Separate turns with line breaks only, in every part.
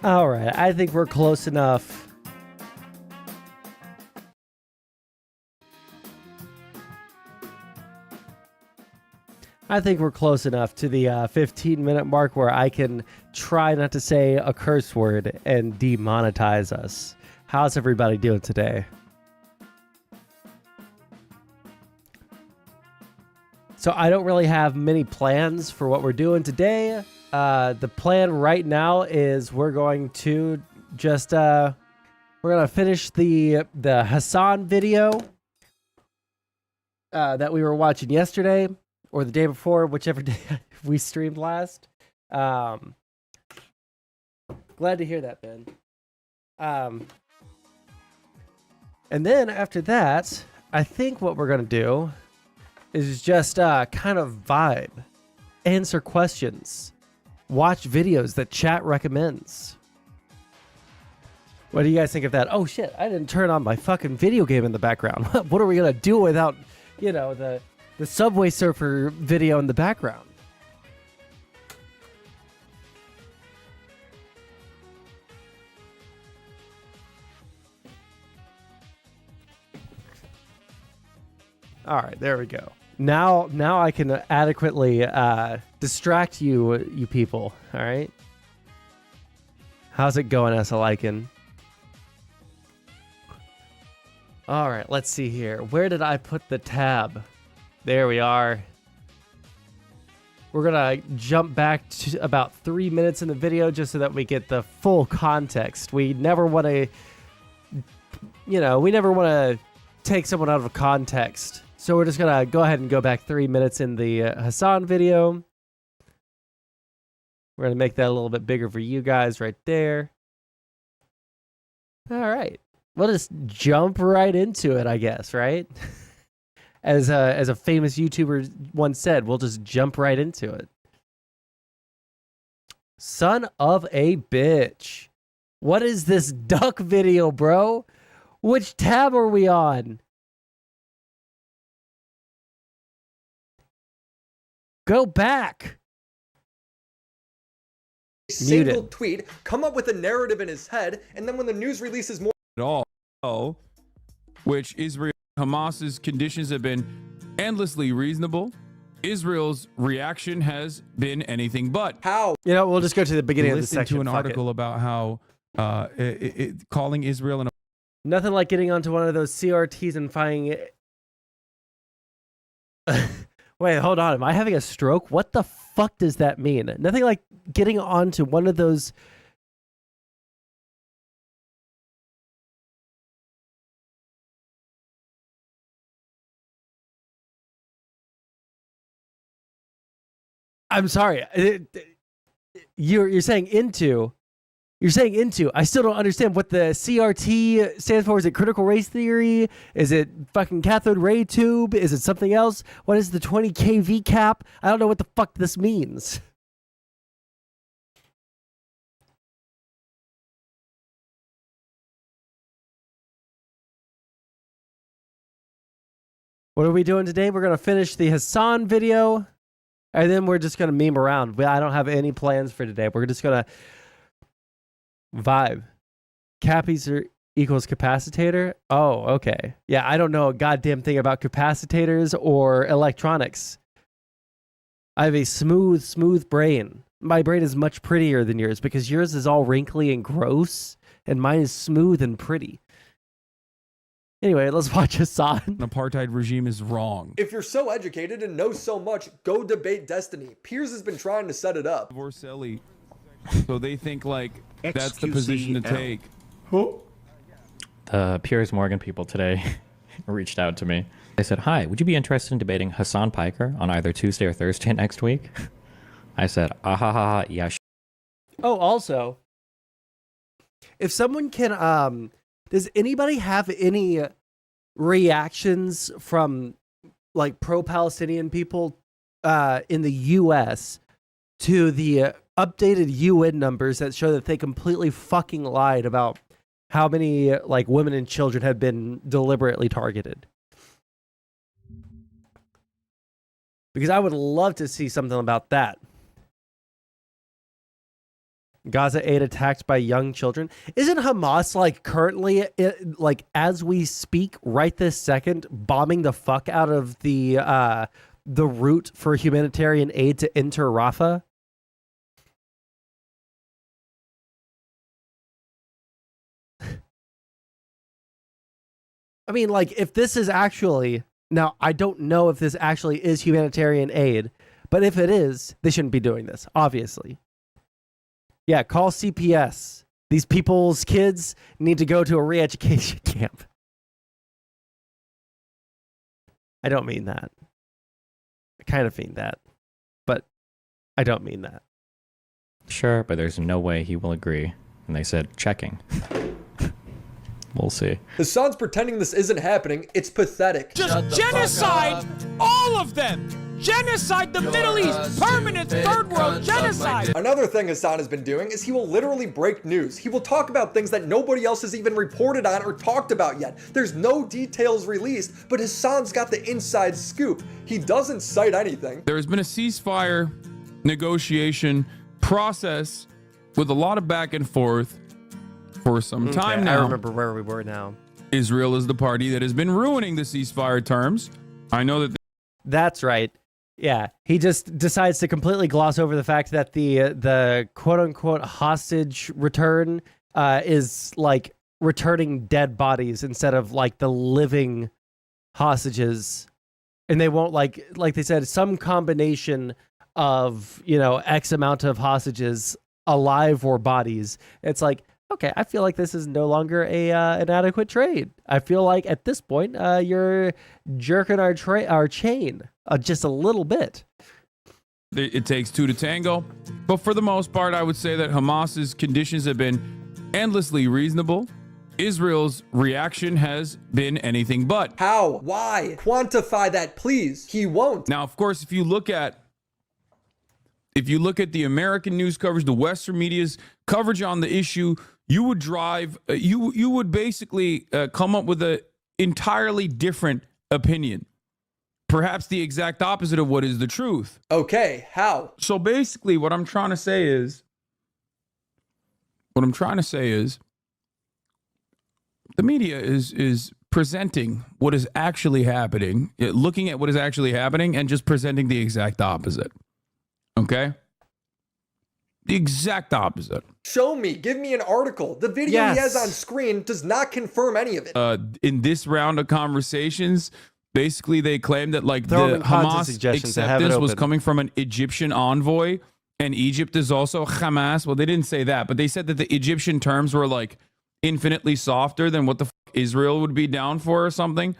All right, I think we're close enough. I think we're close enough to the 15-minute mark where I can try not to say a curse word and demonetize us. How's everybody doing today? So I don't really have many plans for what we're doing today. The plan right now is we're going to just we're gonna finish the Hasan video that we were watching yesterday or the day before, whichever day we streamed last. Glad to hear that, Ben. And then after that, I think what we're gonna do is just kind of vibe, answer questions, watch videos that chat recommends. What do you guys think of that? Oh shit, I didn't turn on my fucking video game in the background. What are we gonna do without, you know, the Subway Surfer video in the background? All right, there we go. Now I can adequately distract you people. All right. How's it going, Esaliken? All right, let's see here. Where did I put the tab? There we are. We're gonna jump back to about 3 minutes in the video just so that we get the full context. We never want to, we never want to take someone out of context. So we're just going to go ahead and go back 3 minutes in the Hasan video. We're going to make that a little bit bigger for you guys right there. All right. We'll just jump right into it, I guess, right? As a famous YouTuber once said, we'll just jump right into it. Son of a bitch. What is this duck video, bro? Which tab are we on? Go back.
Single tweet, come up with a narrative in his head, and then when the news releases more
at all, which Israel Hamas's conditions have been endlessly reasonable. Israel's reaction has been anything but.
How?
You know, we'll just go to the beginning of the
Listen
section.
to an article about how calling Israel an
nothing like getting onto one of those CRTs and finding it. Wait, hold on. Am I having a stroke? What the fuck does that mean? Nothing like getting onto one of those. I'm sorry. You're saying into. You're saying into. I still don't understand what the CRT stands for. Is it critical race theory? Is it fucking cathode ray tube? Is it something else? What is the 20 kV cap? I don't know what the fuck this means. What are we doing today? We're going to finish the Hasan video, and then we're just going to meme around. I don't have any plans for today. We're just going to vibe. Capacitor equals capacitor. Oh, okay. Yeah, I don't know a goddamn thing about capacitors or electronics. I have a smooth brain. My brain is much prettier than yours because yours is all wrinkly and gross, and mine is smooth and pretty. Anyway, let's watch Hasan.
An apartheid regime is wrong.
If you're so educated and know so much, go debate Destiny. Piers has been trying to set it up.
So they think like that's the position to take.
The Piers Morgan people today reached out to me. They said, "Hi, would you be interested in debating Hasan Piker on either Tuesday or Thursday next week?" I said, yeah.
Oh, also, if someone can, does anybody have any reactions from like pro-Palestinian people in the U.S. to the updated UN numbers that show that they completely fucking lied about how many like women and children have been deliberately targeted? Because I would love to see something about that. Gaza aid attacked by young children. Isn't Hamas like currently, like as we speak, right this second, bombing the fuck out of the route for humanitarian aid to enter Rafah? I mean, like, if this is actually, now I don't know if this actually is humanitarian aid, but if it is, they shouldn't be doing this, obviously. Yeah, call CPS. These people's kids need to go to a re-education camp. I don't mean that. I kind of mean that, but I don't mean that.
Sure, but there's no way he will agree. And they said, checking. We'll see.
Hasan's pretending this isn't happening. It's pathetic.
Just genocide all of them. Genocide the Middle East. Permanent third world genocide.
Another thing Hasan has been doing is he will literally break news. He will talk about things that nobody else has even reported on or talked about yet. There's no details released, but Hasan's got the inside scoop. He doesn't cite anything.
There has been a ceasefire negotiation process with a lot of back and forth for some time now.
I remember where we were now.
Israel is the party that has been ruining the ceasefire terms. I know that.
That's right. Yeah, he just decides to completely gloss over the fact that the quote unquote hostage return is like returning dead bodies instead of like the living hostages, and they won't like they said some combination of, you know, X amount of hostages alive or bodies. It's like, okay, I feel like this is no longer an adequate trade. I feel like at this point, you're jerking our chain just a little bit.
It takes two to tango. But for the most part, I would say that Hamas's conditions have been endlessly reasonable. Israel's reaction has been anything but.
How? Why? Quantify that, please. He won't.
Now, of course, if you look at the American news coverage, the Western media's coverage on the issue, you would you would basically come up with an entirely different opinion. Perhaps the exact opposite of what is the truth.
Okay, how?
So basically what I'm trying to say is the media is presenting what is actually happening, looking at what is actually happening and just presenting the exact opposite. Okay? The exact opposite.
Show me. Give me an article. The video he has on screen does not confirm any of it.
In this round of conversations, basically they claim that like the Hamas acceptance was coming from an Egyptian envoy, and Egypt is also Hamas. Well, they didn't say that, but they said that the Egyptian terms were like infinitely softer than what the Israel would be down for or something.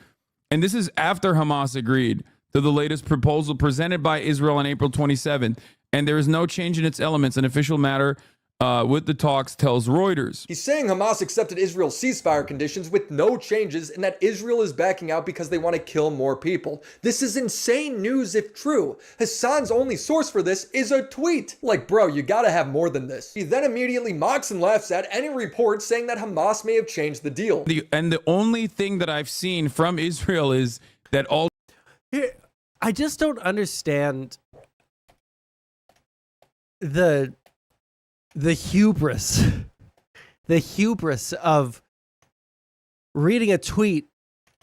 And this is after Hamas agreed to the latest proposal presented by Israel on April 27th. And there is no change in its elements. An official matter with the talks tells Reuters.
He's saying Hamas accepted Israel's ceasefire conditions with no changes and that Israel is backing out because they want to kill more people. This is insane news if true. Hasan's only source for this is a tweet. Like, bro, you gotta have more than this. He then immediately mocks and laughs at any report saying that Hamas may have changed the deal.
And the only thing that I've seen from Israel is that all...
I just don't understand the hubris of reading a tweet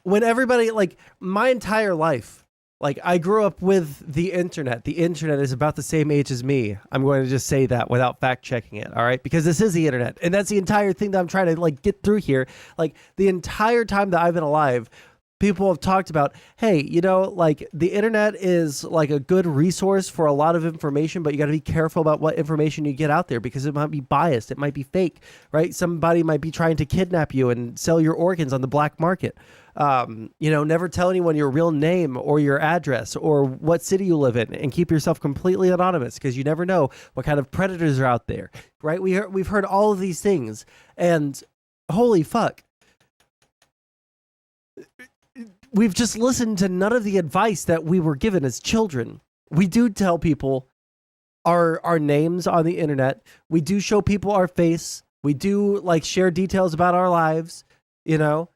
when everybody, like, my entire life, like, I grew up with the internet is about the same age as me. I'm going to just say that without fact checking it, all right, because this is the internet, and that's the entire thing that I'm trying to like get through here. Like, the entire time that I've been alive, people have talked about, hey, you know, like, the internet is like a good resource for a lot of information, but you got to be careful about what information you get out there because it might be biased. It might be fake, right? Somebody might be trying to kidnap you and sell your organs on the black market. You know, never tell anyone your real name or your address or what city you live in, and keep yourself completely anonymous because you never know what kind of predators are out there, right? We've heard all of these things, and holy fuck. We've just listened to none of the advice that we were given as children. We do tell people our names on the internet. We do show people our face. We do like share details about our lives. You know,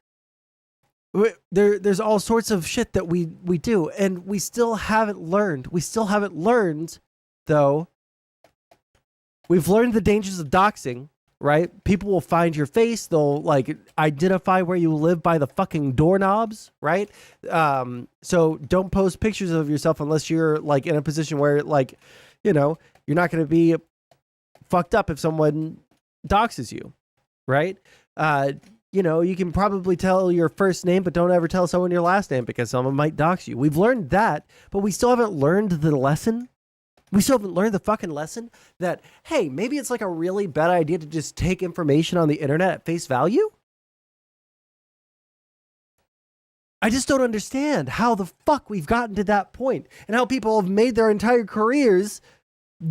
there's all sorts of shit that we do, and we still haven't learned. We still haven't learned, though, We've learned the dangers of doxing, right? People will find your face. They'll like identify where you live by the fucking doorknobs, right? So don't post pictures of yourself unless you're like in a position where like, you know, you're not going to be fucked up if someone doxes you, right? You know, you can probably tell your first name, but don't ever tell someone your last name because someone might dox you. We've learned that, but we still haven't learned the lesson. We still haven't learned the fucking lesson that, hey, maybe it's like a really bad idea to just take information on the internet at face value. I just don't understand how the fuck we've gotten to that point and how people have made their entire careers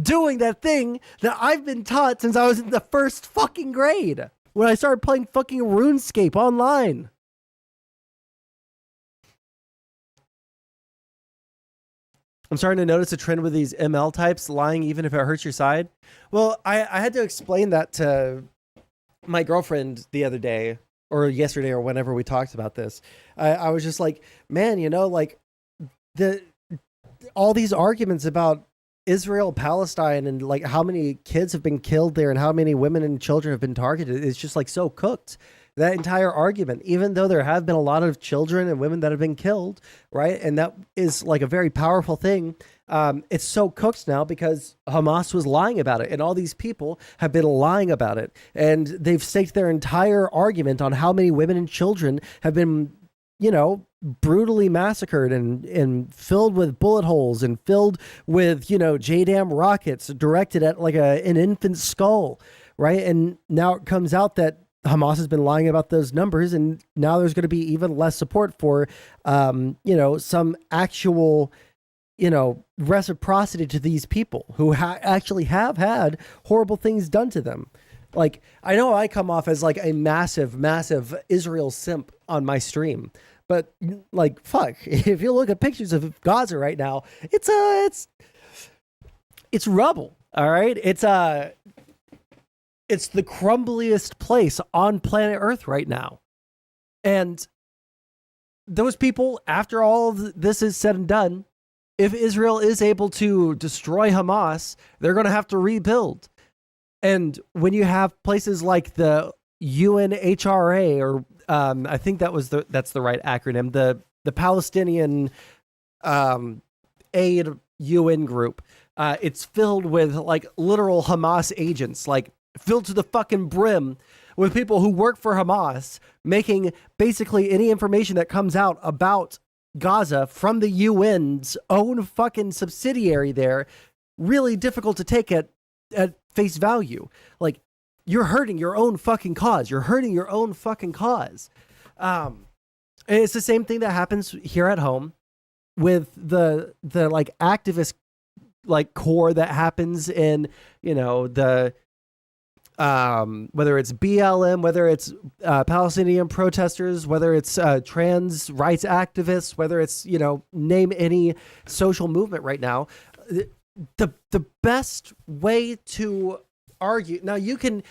doing that thing that I've been taught since I was in the first fucking grade when I started playing fucking RuneScape online. I'm starting to notice a trend with these ML types lying even if it hurts your side. Well, I had to explain that to my girlfriend the other day or yesterday or whenever we talked about this. I was just like, man, you know, like all these arguments about Israel, Palestine, and like how many kids have been killed there and how many women and children have been targeted. It's just like so cooked. That entire argument, even though there have been a lot of children and women that have been killed, right? And that is like a very powerful thing. It's so cooked now because Hamas was lying about it. And all these people have been lying about it. And they've staked their entire argument on how many women and children have been, you know, brutally massacred and filled with bullet holes and filled with, you know, JDAM rockets directed at like an infant skull, right? And now it comes out that Hamas has been lying about those numbers, and now there's going to be even less support for, you know, some actual, you know, reciprocity to these people who actually have had horrible things done to them. Like, I know I come off as like a massive, massive Israel simp on my stream, but like, fuck, if you look at pictures of Gaza right now, it's rubble. All right. It's the crumbliest place on planet Earth right now. And those people, after all of this is said and done, if Israel is able to destroy Hamas, they're going to have to rebuild. And when you have places like the UNHRA, or I think that's the right acronym, the Palestinian Aid UN group, it's filled with like literal Hamas agents, like filled to the fucking brim with people who work for Hamas, making basically any information that comes out about Gaza from the UN's own fucking subsidiary there really difficult to take at face value. Like, you're hurting your own fucking cause. You're hurting your own fucking cause. And it's the same thing that happens here at home with the like activist like core that happens in, you know, the whether it's BLM, whether it's Palestinian protesters, whether it's trans rights activists, whether it's, you know, name any social movement right now. The best way to argue now, you can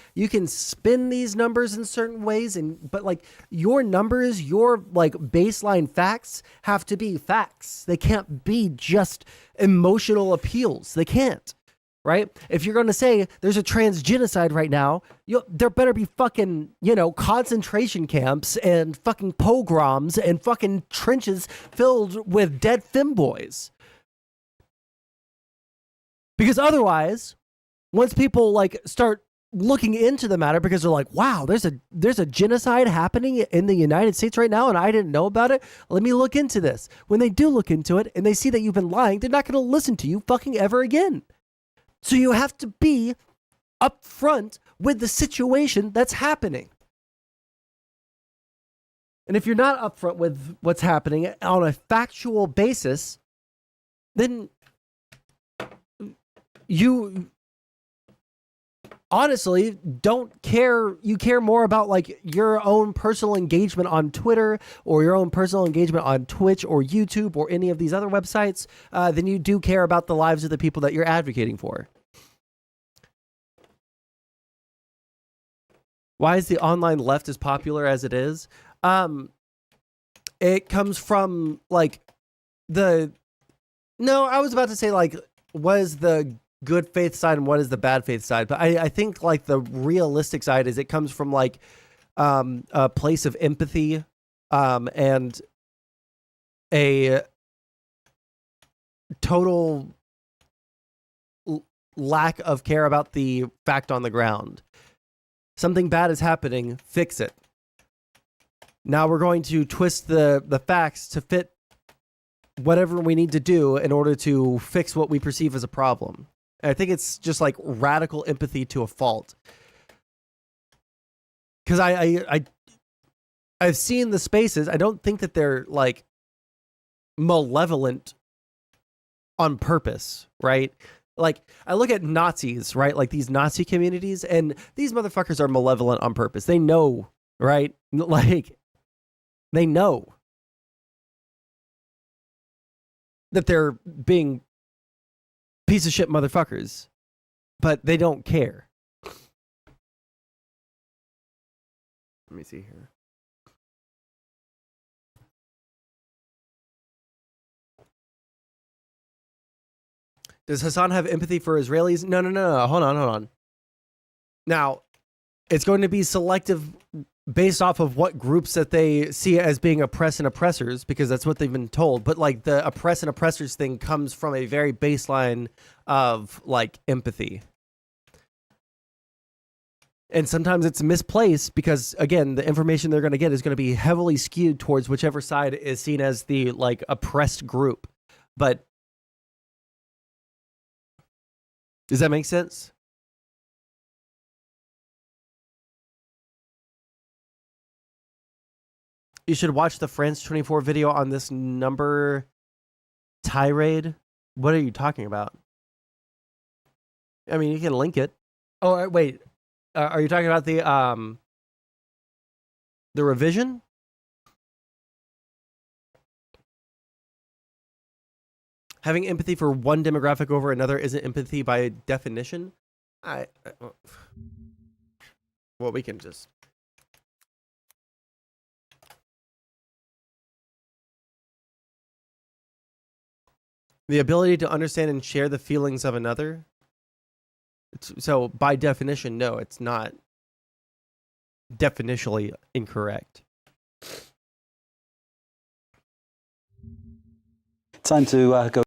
spin these numbers in certain ways, but like your numbers, your like baseline facts have to be facts. They can't be just emotional appeals. They can't. Right? If you're going to say there's a trans genocide right now, there better be fucking, you know, concentration camps and fucking pogroms and fucking trenches filled with dead femboys. Because otherwise, once people like start looking into the matter because they're like, wow, there's a genocide happening in the United States right now and I didn't know about it. Let me look into this. When they do look into it and they see that you've been lying, they're not going to listen to you fucking ever again. So you have to be upfront with the situation that's happening. And if you're not upfront with what's happening on a factual basis, then you honestly don't care. You care more about like your own personal engagement on Twitter or your own personal engagement on Twitch or YouTube or any of these other websites than you do care about the lives of the people that you're advocating for. Why is the online left as popular as it is? It comes from like I was about to say like, was the good faith side and what is the bad faith side. But I think like the realistic side is it comes from like a place of empathy and a total lack of care about the fact on the ground. Something bad is happening, fix it. Now we're going to twist the facts to fit whatever we need to do in order to fix what we perceive as a problem. And I think it's just like radical empathy to a fault. Because I've seen the spaces. I don't think that they're like malevolent on purpose, right? Like I look at Nazis, right? Like these Nazi communities, and these motherfuckers are malevolent on purpose. They know, right? Like they know that they're being piece of shit motherfuckers, but they don't care. Let me see here. Does Hasan have empathy for Israelis? No. Hold on. Now, it's going to be selective based off of what groups that they see as being oppressed and oppressors, because that's what they've been told. But like the oppressed and oppressors thing comes from a very baseline of like empathy. And sometimes it's misplaced because, again, the information they're going to get is going to be heavily skewed towards whichever side is seen as the like oppressed group. But does that make sense? You should watch the France 24 video on this number tirade. What are you talking about? I mean, you can link it. Oh, wait. Are you talking about the revision? Having empathy for one demographic over another isn't empathy by definition. Well, we can just. The ability to understand and share the feelings of another. So, by definition, no, it's not definitionally incorrect.
Time to go.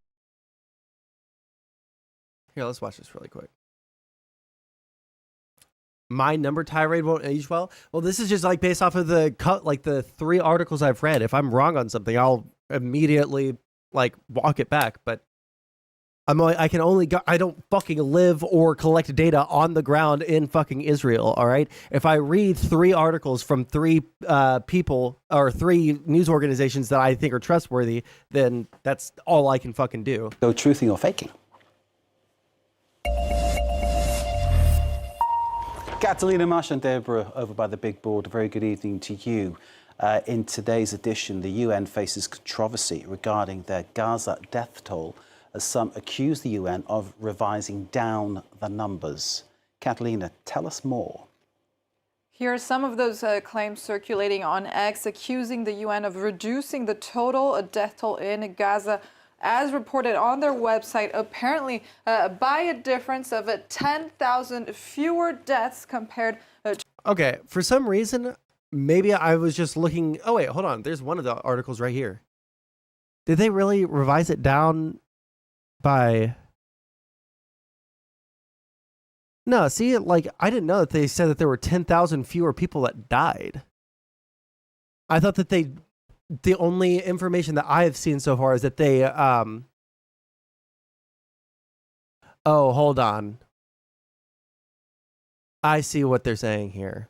Here, let's watch this really quick. My number tirade won't age well. Well, this is just like based off of the 3 articles I've read. If I'm wrong on something, I'll immediately like walk it back. But I can only go. I don't fucking live or collect data on the ground in fucking Israel. All right. If I read 3 articles from 3 people or 3 news organizations that I think are trustworthy, then that's all I can fucking do.
Go truthing or faking. Catalina, Masha and Deborah over by the big board, a very good evening to you. In today's edition, the UN faces controversy regarding their Gaza death toll as some accuse the UN of revising down the numbers. Catalina, tell us more.
Here are some of those claims circulating on X, accusing the UN of reducing the total death toll in Gaza, as reported on their website, apparently by a difference of 10,000 fewer deaths compared to...
Okay, for some reason, maybe I was just looking... Oh, wait, hold on. There's one of the articles right here. Did they really revise it down by... No, see, like, I didn't know that they said that there were 10,000 fewer people that died. I thought that the only information that I have seen so far is that they, oh, hold on. I see what they're saying here.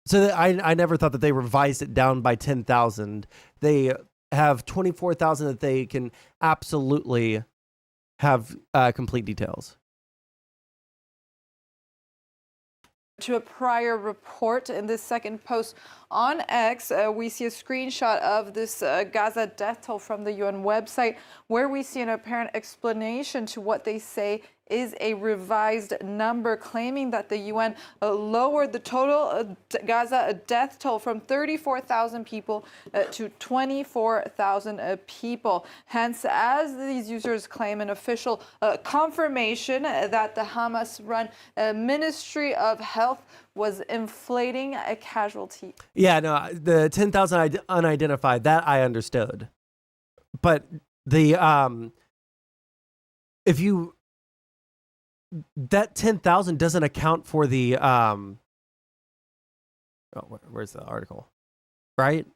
So I never thought that they revised it down by 10,000. They have 24,000 that they can absolutely have complete details.
To a prior report. In this second post on X, we see a screenshot of this Gaza death toll from the UN website, where we see an apparent explanation to what they say is a revised number, claiming that the UN lowered the total Gaza death toll from 34,000 people to 24,000 people. Hence, as these users claim an official confirmation that the Hamas-run Ministry of Health was inflating a casualty.
Yeah, no, the 10,000 unidentified, that I understood. But the if you that 10,000 doesn't account for the where's the article? Right?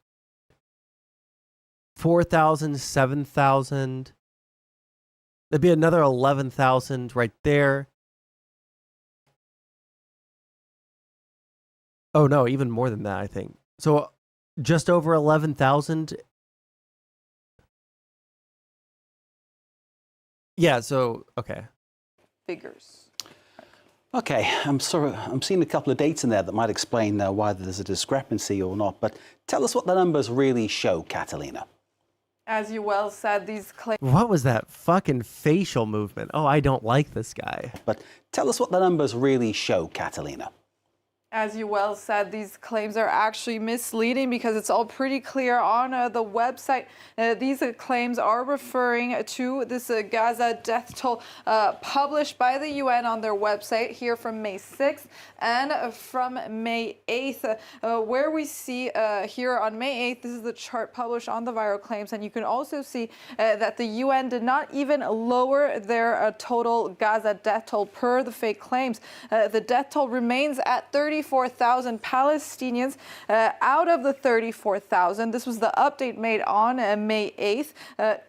4,000, 7,000. There'd be another 11,000 right there. Oh no, even more than that, I think. So just over 11,000. Yeah, so okay.
Figures.
Okay, I'm seeing a couple of dates in there that might explain why there's a discrepancy or not, but tell us what the numbers really show, Catalina.
As you well said, these claims...
What was that fucking facial movement? Oh, I don't like this guy.
But tell us what the numbers really show, Catalina.
As you well said, these claims are actually misleading because it's all pretty clear on the website. These claims are referring to this Gaza death toll published by the UN on their website here from May 6th and from May 8th, where we see here on May 8th, this is the chart published on the viral claims, and you can also see that the UN did not even lower their total Gaza death toll per the fake claims. The death toll remains at 34,000 Palestinians. Out of the 34,000, this was the update made on May 8th,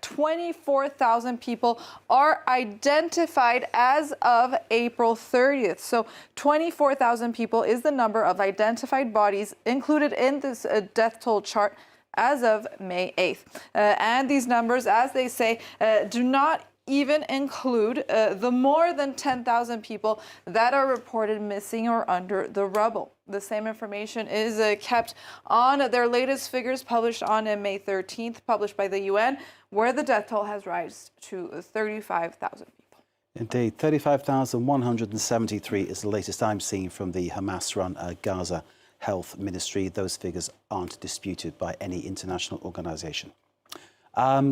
24,000 people are identified as of April 30th. So 24,000 people is the number of identified bodies included in this death toll chart as of May 8th. And these numbers, as they say, do not even include the more than 10,000 people that are reported missing or under the rubble. The same information is kept on their latest figures published on May 13th, published by the UN, where the death toll has risen to 35,000 people.
Indeed, 35,173 is the latest I'm seeing from the Hamas-run Gaza Health Ministry. Those figures aren't disputed by any international organization.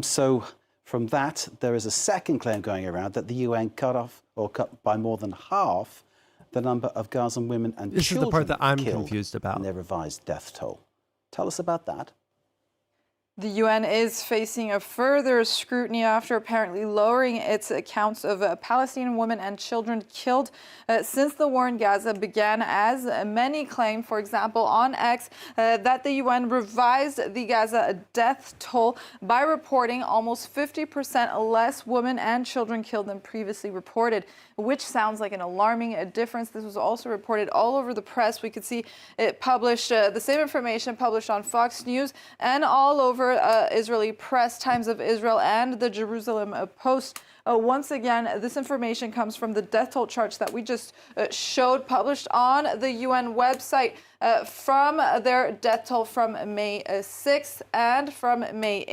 So from that, there is a second claim going around that the UN cut by more than half the number of Gazan women and children. This is the part that I'm confused about. And their revised death toll. Tell us about that.
The UN is facing a further scrutiny after apparently lowering its accounts of Palestinian women and children killed since the war in Gaza began, as many claim, for example, on X, that the UN revised the Gaza death toll by reporting almost 50% less women and children killed than previously reported, which sounds like an alarming difference. This was also reported all over the press. We could see it published, the same information published on Fox News and all over Israeli press, Times of Israel, and the Jerusalem Post. Once again, this information comes from the death toll charts that we just showed, published on the UN website from their death toll from May 6th and from May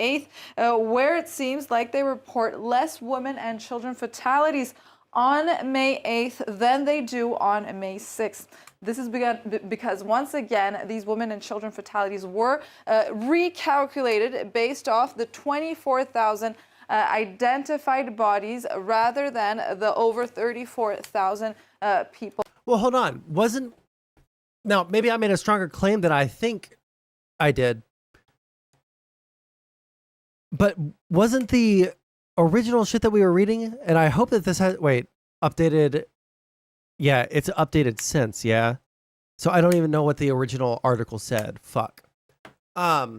8th, where it seems like they report less women and children fatalities on May 8th than they do on May 6th. This is because, once again, these women and children fatalities were recalculated based off the 24,000 identified bodies rather than the over 34,000 people.
Well, hold on. Now, maybe I made a stronger claim than I think I did. But wasn't the original shit that we were reading, and I hope that this has, updated. Yeah, it's updated since, yeah. So I don't even know what the original article said. Fuck. My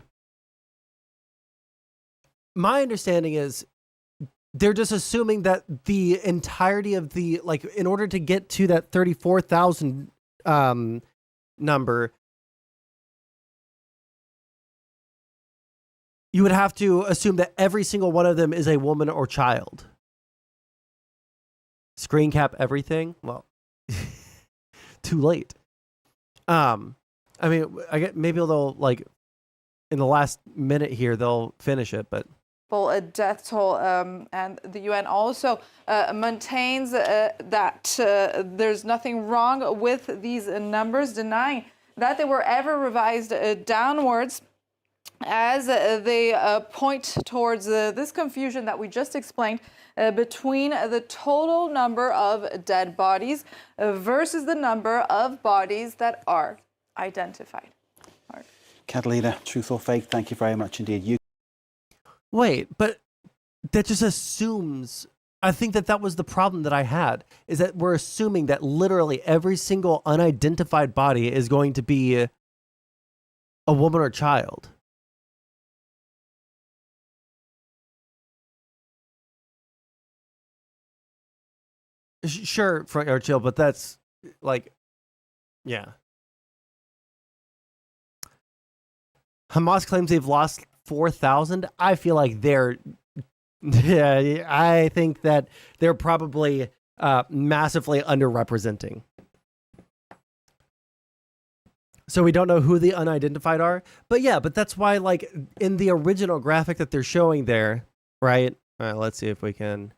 understanding is they're just assuming that the entirety of the, in order to get to that 34,000 number, you would have to assume that every single one of them is a woman or child. Screen cap everything? Well, too late. I mean, I get maybe they'll in the last minute here they'll finish it, but
people death toll. And the UN also maintains that there's nothing wrong with these numbers, denying that they were ever revised downwards, as they point towards this confusion that we just explained between the total number of dead bodies versus the number of bodies that are identified. Mark.
Catalina, truth or fake, thank you very much indeed.
Wait, but that just assumes... I think that was the problem that I had, is that we're assuming that literally every single unidentified body is going to be a woman or child. Sure, front yard chill, but that's like, yeah. Hamas claims they've lost 4,000. I feel like they're, yeah, I think that they're probably massively underrepresenting. So we don't know who the unidentified are, but yeah, but that's why, like, in the original graphic that they're showing there, right? All right, let's see if we can.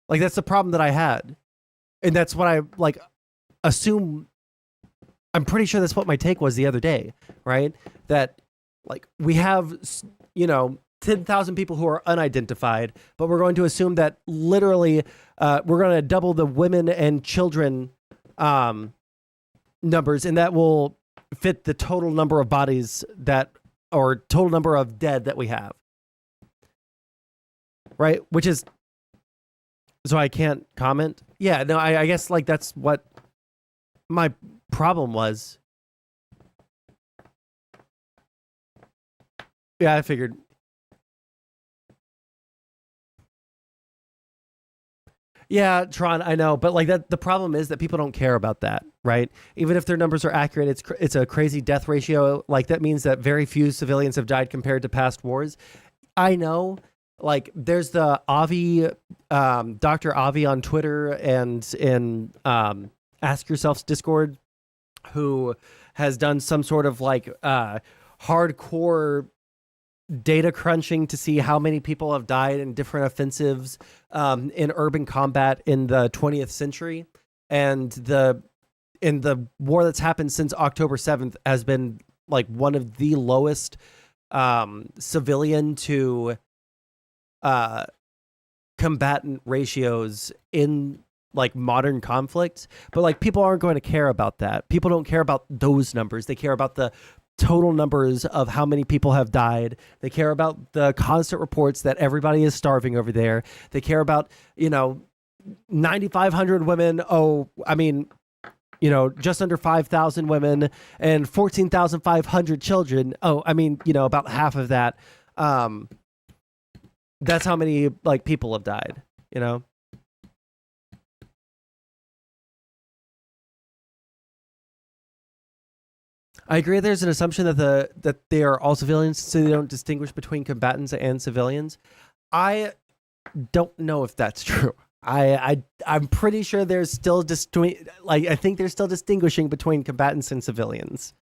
Like, that's the problem that I had. And that's what I, like, assume. I'm pretty sure that's what my take was the other day, right? That, like, we have, 10,000 people who are unidentified, but we're going to assume that literally we're going to double the women and children numbers, and that will fit the total number of bodies or total number of dead that we have. Right? Which is... So I can't comment? Yeah, no, I guess, like, that's what my problem was. Yeah, I figured. Yeah, Tron, I know, but, like, that the problem is that people don't care about that, right? Even if their numbers are accurate, it's a crazy death ratio. Like, that means that very few civilians have died compared to past wars. I know. Like, there's the Avi, Dr. Avi on Twitter and in Ask Yourself's Discord, who has done some sort of, like, hardcore data crunching to see how many people have died in different offensives in urban combat in the 20th century. And in the war that's happened since October 7th has been, like, one of the lowest civilian to combatant ratios in, like, modern conflicts. But, like, people aren't going to care about that. People don't care about those numbers. They care about the total numbers of how many people have died. They care about the constant reports that everybody is starving over there. They care about, 9,500 women. Just under 5,000 women and 14,500 children. About half of that. That's how many, like, people have died, I agree there's an assumption that they are all civilians, so they don't distinguish between combatants and civilians. I don't know if that's true. I'm pretty sure there's still I think they're still distinguishing between combatants and civilians.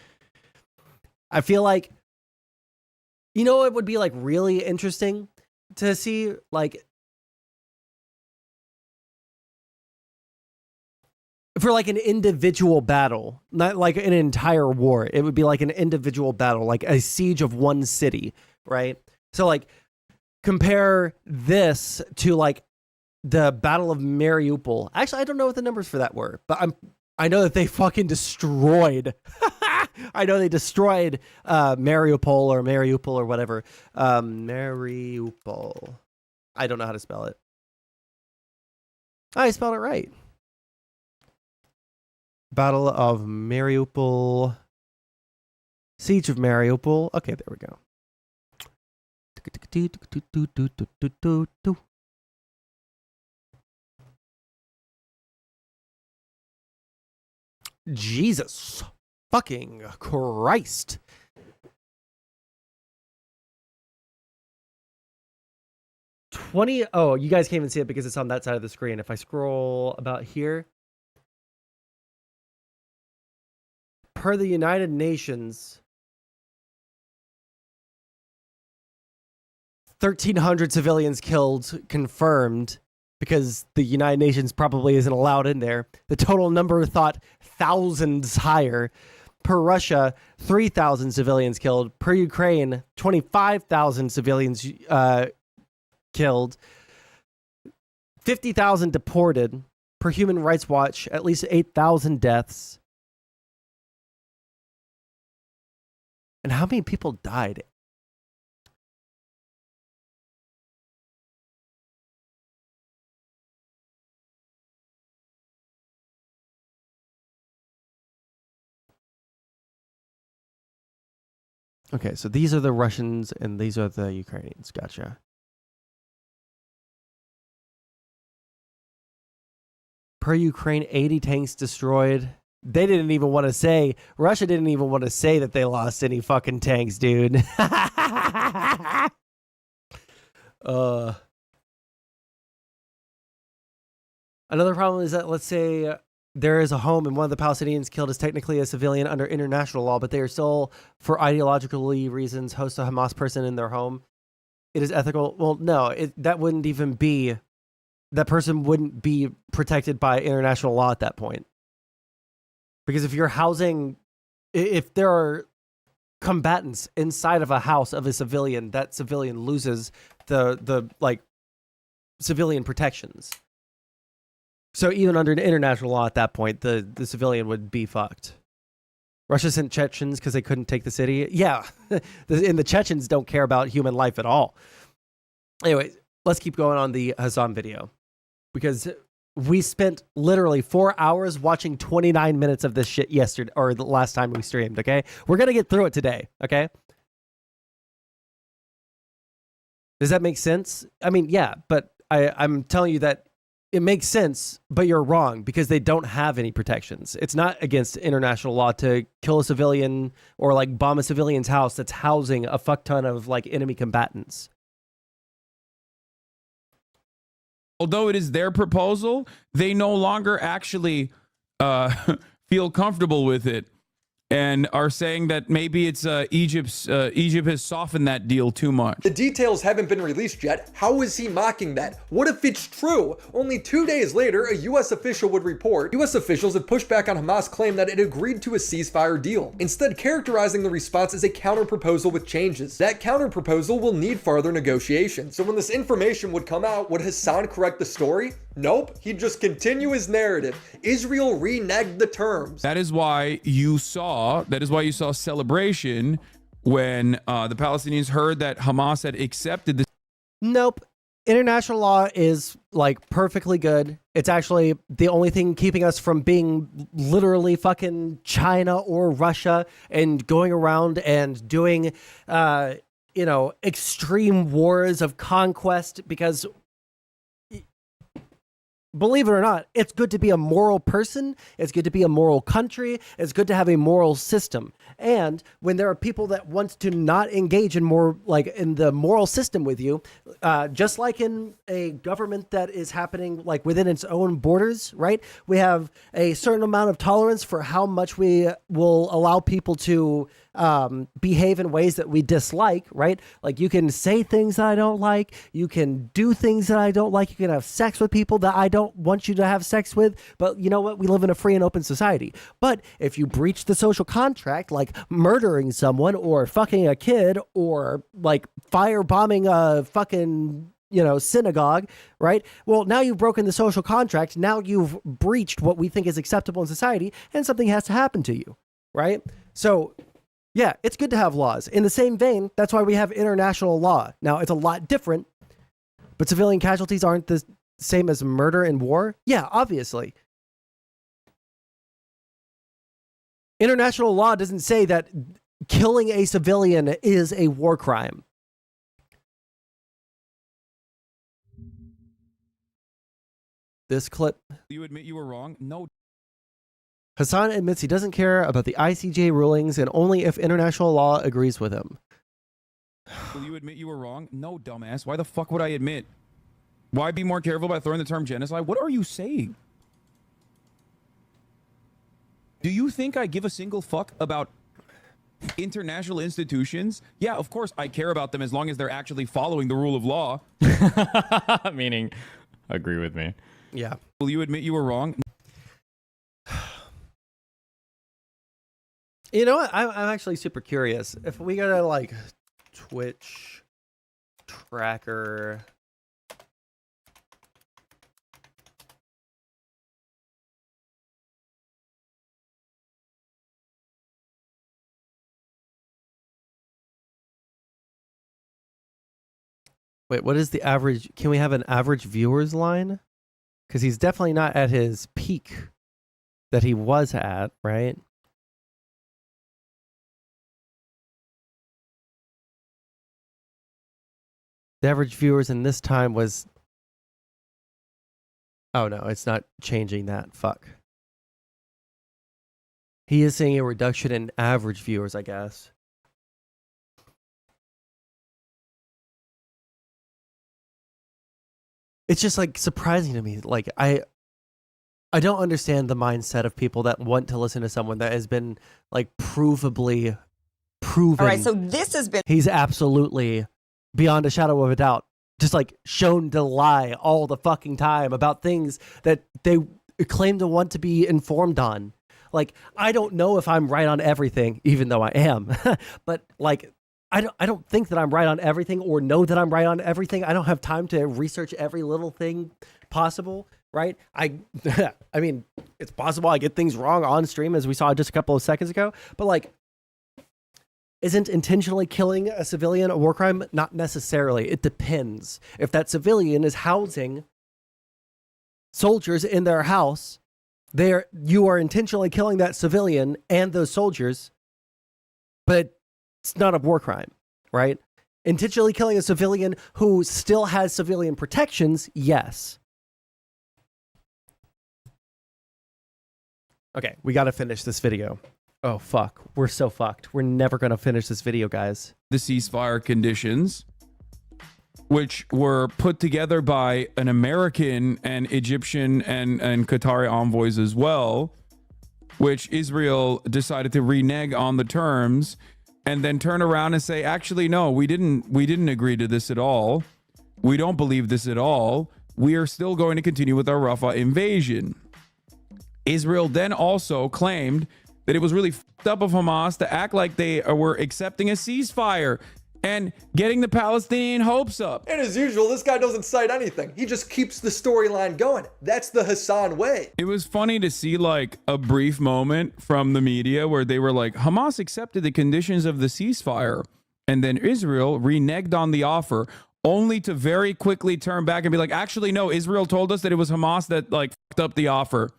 I feel like, it would be, like, really interesting to see, like, for, like, an individual battle, not like an entire war. It would be like an individual battle, like a siege of one city, right? So, like, compare this to, like, the Battle of Mariupol. Actually, I don't know what the numbers for that were, but I know that they fucking destroyed. I know they destroyed Mariupol or whatever. Mariupol. I don't know how to spell it. I spelled it right. Battle of Mariupol. Siege of Mariupol. Okay, there we go. Jesus fucking Christ. Oh, you guys can't even see it because it's on that side of the screen. If I scroll about here, per the United Nations, 1,300 civilians killed confirmed, because the United Nations probably isn't allowed in there. The total number thought thousands higher. Per Russia, 3,000 civilians killed. Per Ukraine, 25,000 civilians killed. 50,000 deported. Per Human Rights Watch, at least 8,000 deaths. And how many people died? Okay, so these are the Russians and these are the Ukrainians. Gotcha. Per Ukraine, 80 tanks destroyed. They didn't even want to say, Russia didn't even want to say that they lost any fucking tanks, dude. Another problem is that, let's say there is a home and one of the Palestinians killed is technically a civilian under international law, but they are still, for ideologically reasons, host a Hamas person in their home. It is ethical. Well, no, that wouldn't even be, that person wouldn't be protected by international law at that point. Because if you're housing, if there are combatants inside of a house of a civilian, that civilian loses the like civilian protections. So even under international law at that point, the civilian would be fucked. Russia sent Chechens because they couldn't take the city. Yeah, and the Chechens don't care about human life at all. Anyway, let's keep going on the Hasan video, because we spent literally 4 hours watching 29 minutes of this shit yesterday, or the last time we streamed, okay? We're going to get through it today, okay? Does that make sense? I mean, yeah, but I'm telling you that it makes sense, but you're wrong, because they don't have any protections. It's not against international law to kill a civilian or like bomb a civilian's house that's housing a fuck ton of like enemy combatants.
Although it is their proposal, they no longer actually feel comfortable with it, and are saying that maybe it's Egypt has softened that deal too much.
The details haven't been released yet. How is he mocking that? What if it's true? Only 2 days later, a US official would report US officials have pushed back on Hamas' claim that it agreed to a ceasefire deal, instead characterizing the response as a counter-proposal with changes. That counter-proposal will need further negotiations. So when this information would come out, would Hasan correct the story? Nope, he'd just continue his narrative. Israel reneged the terms.
That is why you saw celebration when the Palestinians heard that Hamas had accepted this.
Nope. International law is like perfectly good. It's actually the only thing keeping us from being literally fucking China or Russia and going around and doing, extreme wars of conquest, because believe it or not, it's good to be a moral person. It's good to be a moral country. It's good to have a moral system. And when there are people that want to not engage in in the moral system with you, just like in a government that is happening like within its own borders, right? We have a certain amount of tolerance for how much we will allow people to behave in ways that we dislike, right? Like, you can say things that I don't like. You can do things that I don't like. You can have sex with people that I don't want you to have sex with. But you know what? We live in a free and open society. But if you breach the social contract, like murdering someone or fucking a kid or like firebombing a fucking synagogue, right? Well, now you've broken the social contract. Now you've breached what we think is acceptable in society, and something has to happen to you, right? So yeah, it's good to have laws. In the same vein, that's why we have international law. Now, it's a lot different, but civilian casualties aren't the same as murder in war. Yeah, obviously. International law doesn't say that killing a civilian is a war crime. This clip.
You admit you were wrong? No.
Hasan admits he doesn't care about the ICJ rulings and only if international law agrees with him.
Will you admit you were wrong? No, dumbass. Why the fuck would I admit? Why be more careful about throwing the term genocide? What are you saying? Do you think I give a single fuck about international institutions, yeah, of course I care about them as long as they're actually following the rule of law.
Meaning, agree with me.
Yeah.
Will you admit you were wrong?
You know what? I'm actually super curious. If we go to like Twitch tracker. Wait, what is the average? Can we have an average viewers line? Because he's definitely not at his peak that he was at, right? The average viewers in this time was... Oh, no, it's not changing that. Fuck. He is seeing a reduction in average viewers, I guess. It's just like surprising to me. Like I don't understand the mindset of people that want to listen to someone that has been like provably proven.
All right, so this has been...
He's absolutely, beyond a shadow of a doubt, just like shown to lie all the fucking time about things that they claim to want to be informed on. Like, I don't know if I'm right on everything, even though I am. But like, I don't think that I'm right on everything or know that I'm right on everything. I don't have time to research every little thing possible, right? I mean, it's possible I get things wrong on stream, as we saw just a couple of seconds ago. But like, isn't intentionally killing a civilian a war crime? Not necessarily. It depends. If that civilian is housing soldiers in their house, you are intentionally killing that civilian and those soldiers, but it's not a war crime, right? Intentionally killing a civilian who still has civilian protections, yes. Okay, we got to finish this video. Oh, fuck. We're so fucked. We're never going to finish this video, guys.
The ceasefire conditions, which were put together by an American and Egyptian and Qatari envoys as well, which Israel decided to renege on the terms and then turn around and say, actually, no, we didn't agree to this at all. We don't believe this at all. We are still going to continue with our Rafah invasion. Israel then also claimed that it was really fucked up of Hamas to act like they were accepting a ceasefire and getting the Palestinian hopes up.
And as usual, this guy doesn't cite anything. He just keeps the storyline going. That's the Hasan way.
It was funny to see like a brief moment from the media where they were like, Hamas accepted the conditions of the ceasefire, and then Israel reneged on the offer, only to very quickly turn back and be like, actually, no, Israel told us that it was Hamas that like fucked up the offer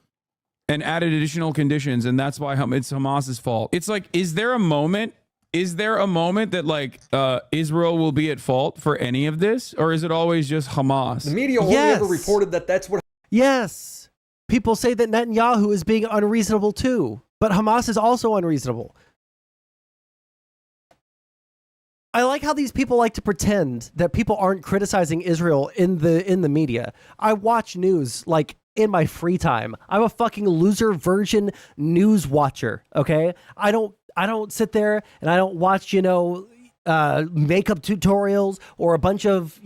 and added additional conditions, and that's why it's Hamas's fault. It's like, is there a moment that like Israel will be at fault for any of this, or is it always just Hamas?
The media only ever reported that that's what...
Yes. People say that Netanyahu is being unreasonable too, but Hamas is also unreasonable. I like how these people like to pretend that people aren't criticizing Israel in the media. I watch news like in my free time. I'm a fucking loser virgin news watcher, okay? I don't sit there and I don't watch, makeup tutorials or a bunch of,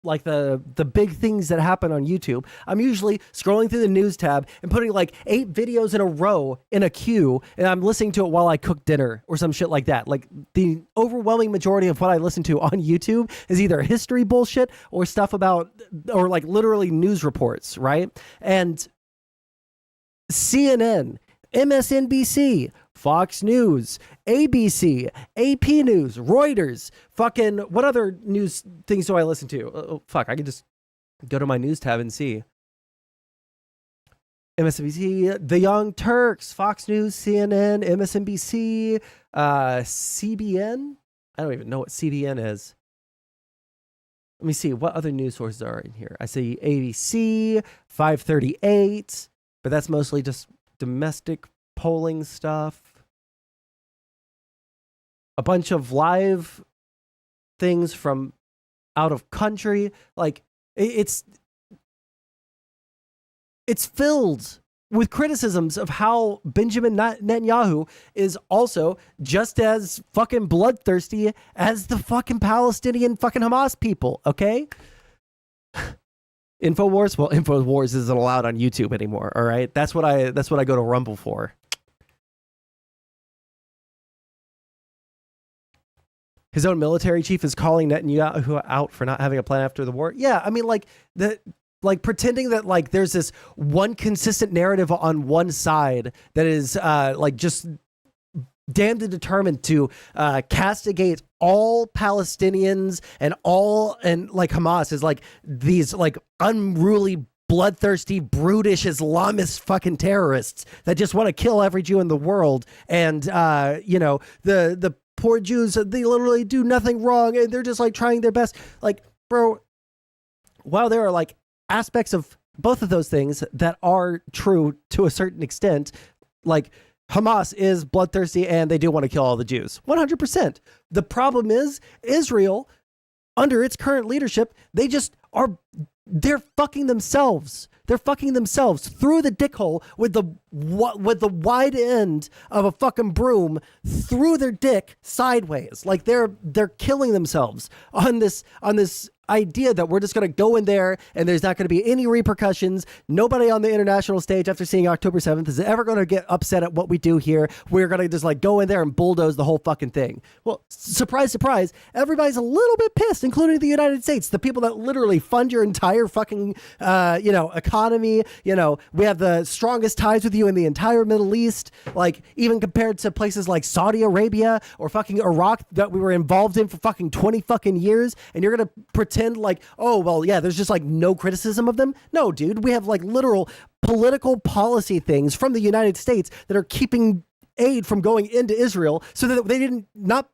like the big things that happen on YouTube. I'm usually scrolling through the news tab and putting like 8 videos in a row in a queue, and I'm listening to it while I cook dinner or some shit like that. Like the overwhelming majority of what I listen to on YouTube is either history bullshit or stuff about, or like literally news reports, right? And CNN, MSNBC, Fox News, ABC, AP News, Reuters, fucking, what other news things do I listen to? Oh, fuck, I can just go to my news tab and see. MSNBC, The Young Turks, Fox News, CNN, MSNBC, CBN. I don't even know what CBN is. Let me see, what other news sources are in here? I see ABC, 538, but that's mostly just domestic polling stuff. A bunch of live things from out of country. Like it's filled with criticisms of how Benjamin Netanyahu is also just as fucking bloodthirsty as the fucking Palestinian fucking Hamas people, okay? InfoWars? Well, InfoWars isn't allowed on YouTube anymore, all right? That's what I go to Rumble for. His own military chief is calling Netanyahu out for not having a plan after the war. Yeah, I mean, pretending that like there's this one consistent narrative on one side that is just damned and determined to castigate all Palestinians and like Hamas is like these like unruly, bloodthirsty, brutish Islamist fucking terrorists that just want to kill every Jew in the world. And the poor Jews, they literally do nothing wrong and they're just like trying their best. Like, bro, while there are like aspects of both of those things that are true to a certain extent, like Hamas is bloodthirsty and they do want to kill all the Jews. 100%. The problem is Israel, under its current leadership, they're fucking themselves. They're fucking themselves through the dick hole with the wide end of a fucking broom through their dick sideways. Like they're killing themselves on this idea that we're just going to go in there and there's not going to be any repercussions. Nobody on the international stage after seeing October 7th is ever going to get upset at what we do here. We're going to just like go in there and bulldoze the whole fucking thing. Well, surprise, surprise. Everybody's a little bit pissed, including the United States, the people that literally fund your entire fucking, economy. We have the strongest ties with you in the entire Middle East. Like even compared to places like Saudi Arabia or fucking Iraq that we were involved in for fucking 20 fucking years. And you're going to pretend like, oh, well, yeah, there's just like no criticism of them. No, dude, we have like literal political policy things from the United States that are keeping aid from going into Israel so that they didn't not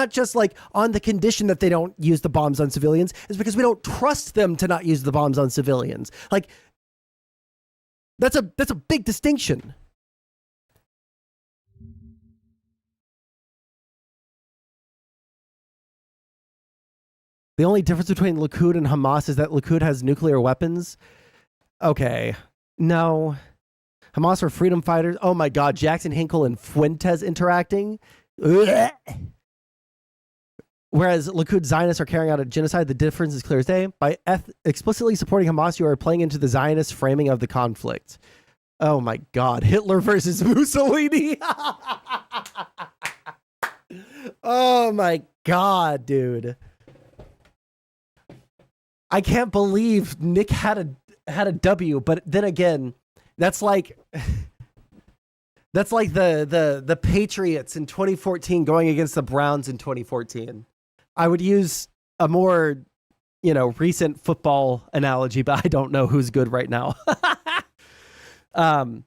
just like on the condition that they don't use the bombs on civilians, is because we don't trust them to not use the bombs on civilians. Like that's a big distinction. The only difference between Likud and Hamas is that Likud has nuclear weapons. Okay. No. Hamas are freedom fighters. Oh my God. Jackson Hinkle and Fuentes interacting. Ugh. Whereas Likud Zionists are carrying out a genocide, the difference is clear as day. By explicitly supporting Hamas, you are playing into the Zionist framing of the conflict. Oh my God. Hitler versus Mussolini. Oh my God, dude. I can't believe Nick had a W, but then again, that's like the Patriots in 2014 going against the Browns in 2014. I would use a more, recent football analogy, but I don't know who's good right now. The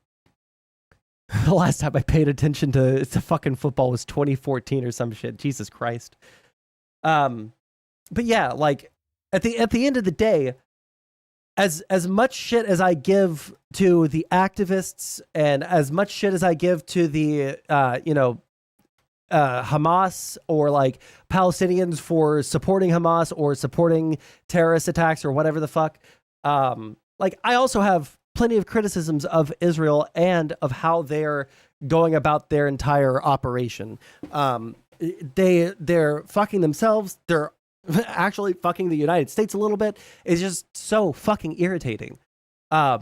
last time I paid attention to fucking football was 2014 or some shit. Jesus Christ. But yeah, like at the end of the day, as much shit as I give to the activists and as much shit as I give to the Hamas or like Palestinians for supporting Hamas or supporting terrorist attacks or whatever the fuck, like I also have plenty of criticisms of Israel and of how they're going about their entire operation. They're fucking themselves. They're actually fucking the United States a little bit. Is just so fucking irritating. At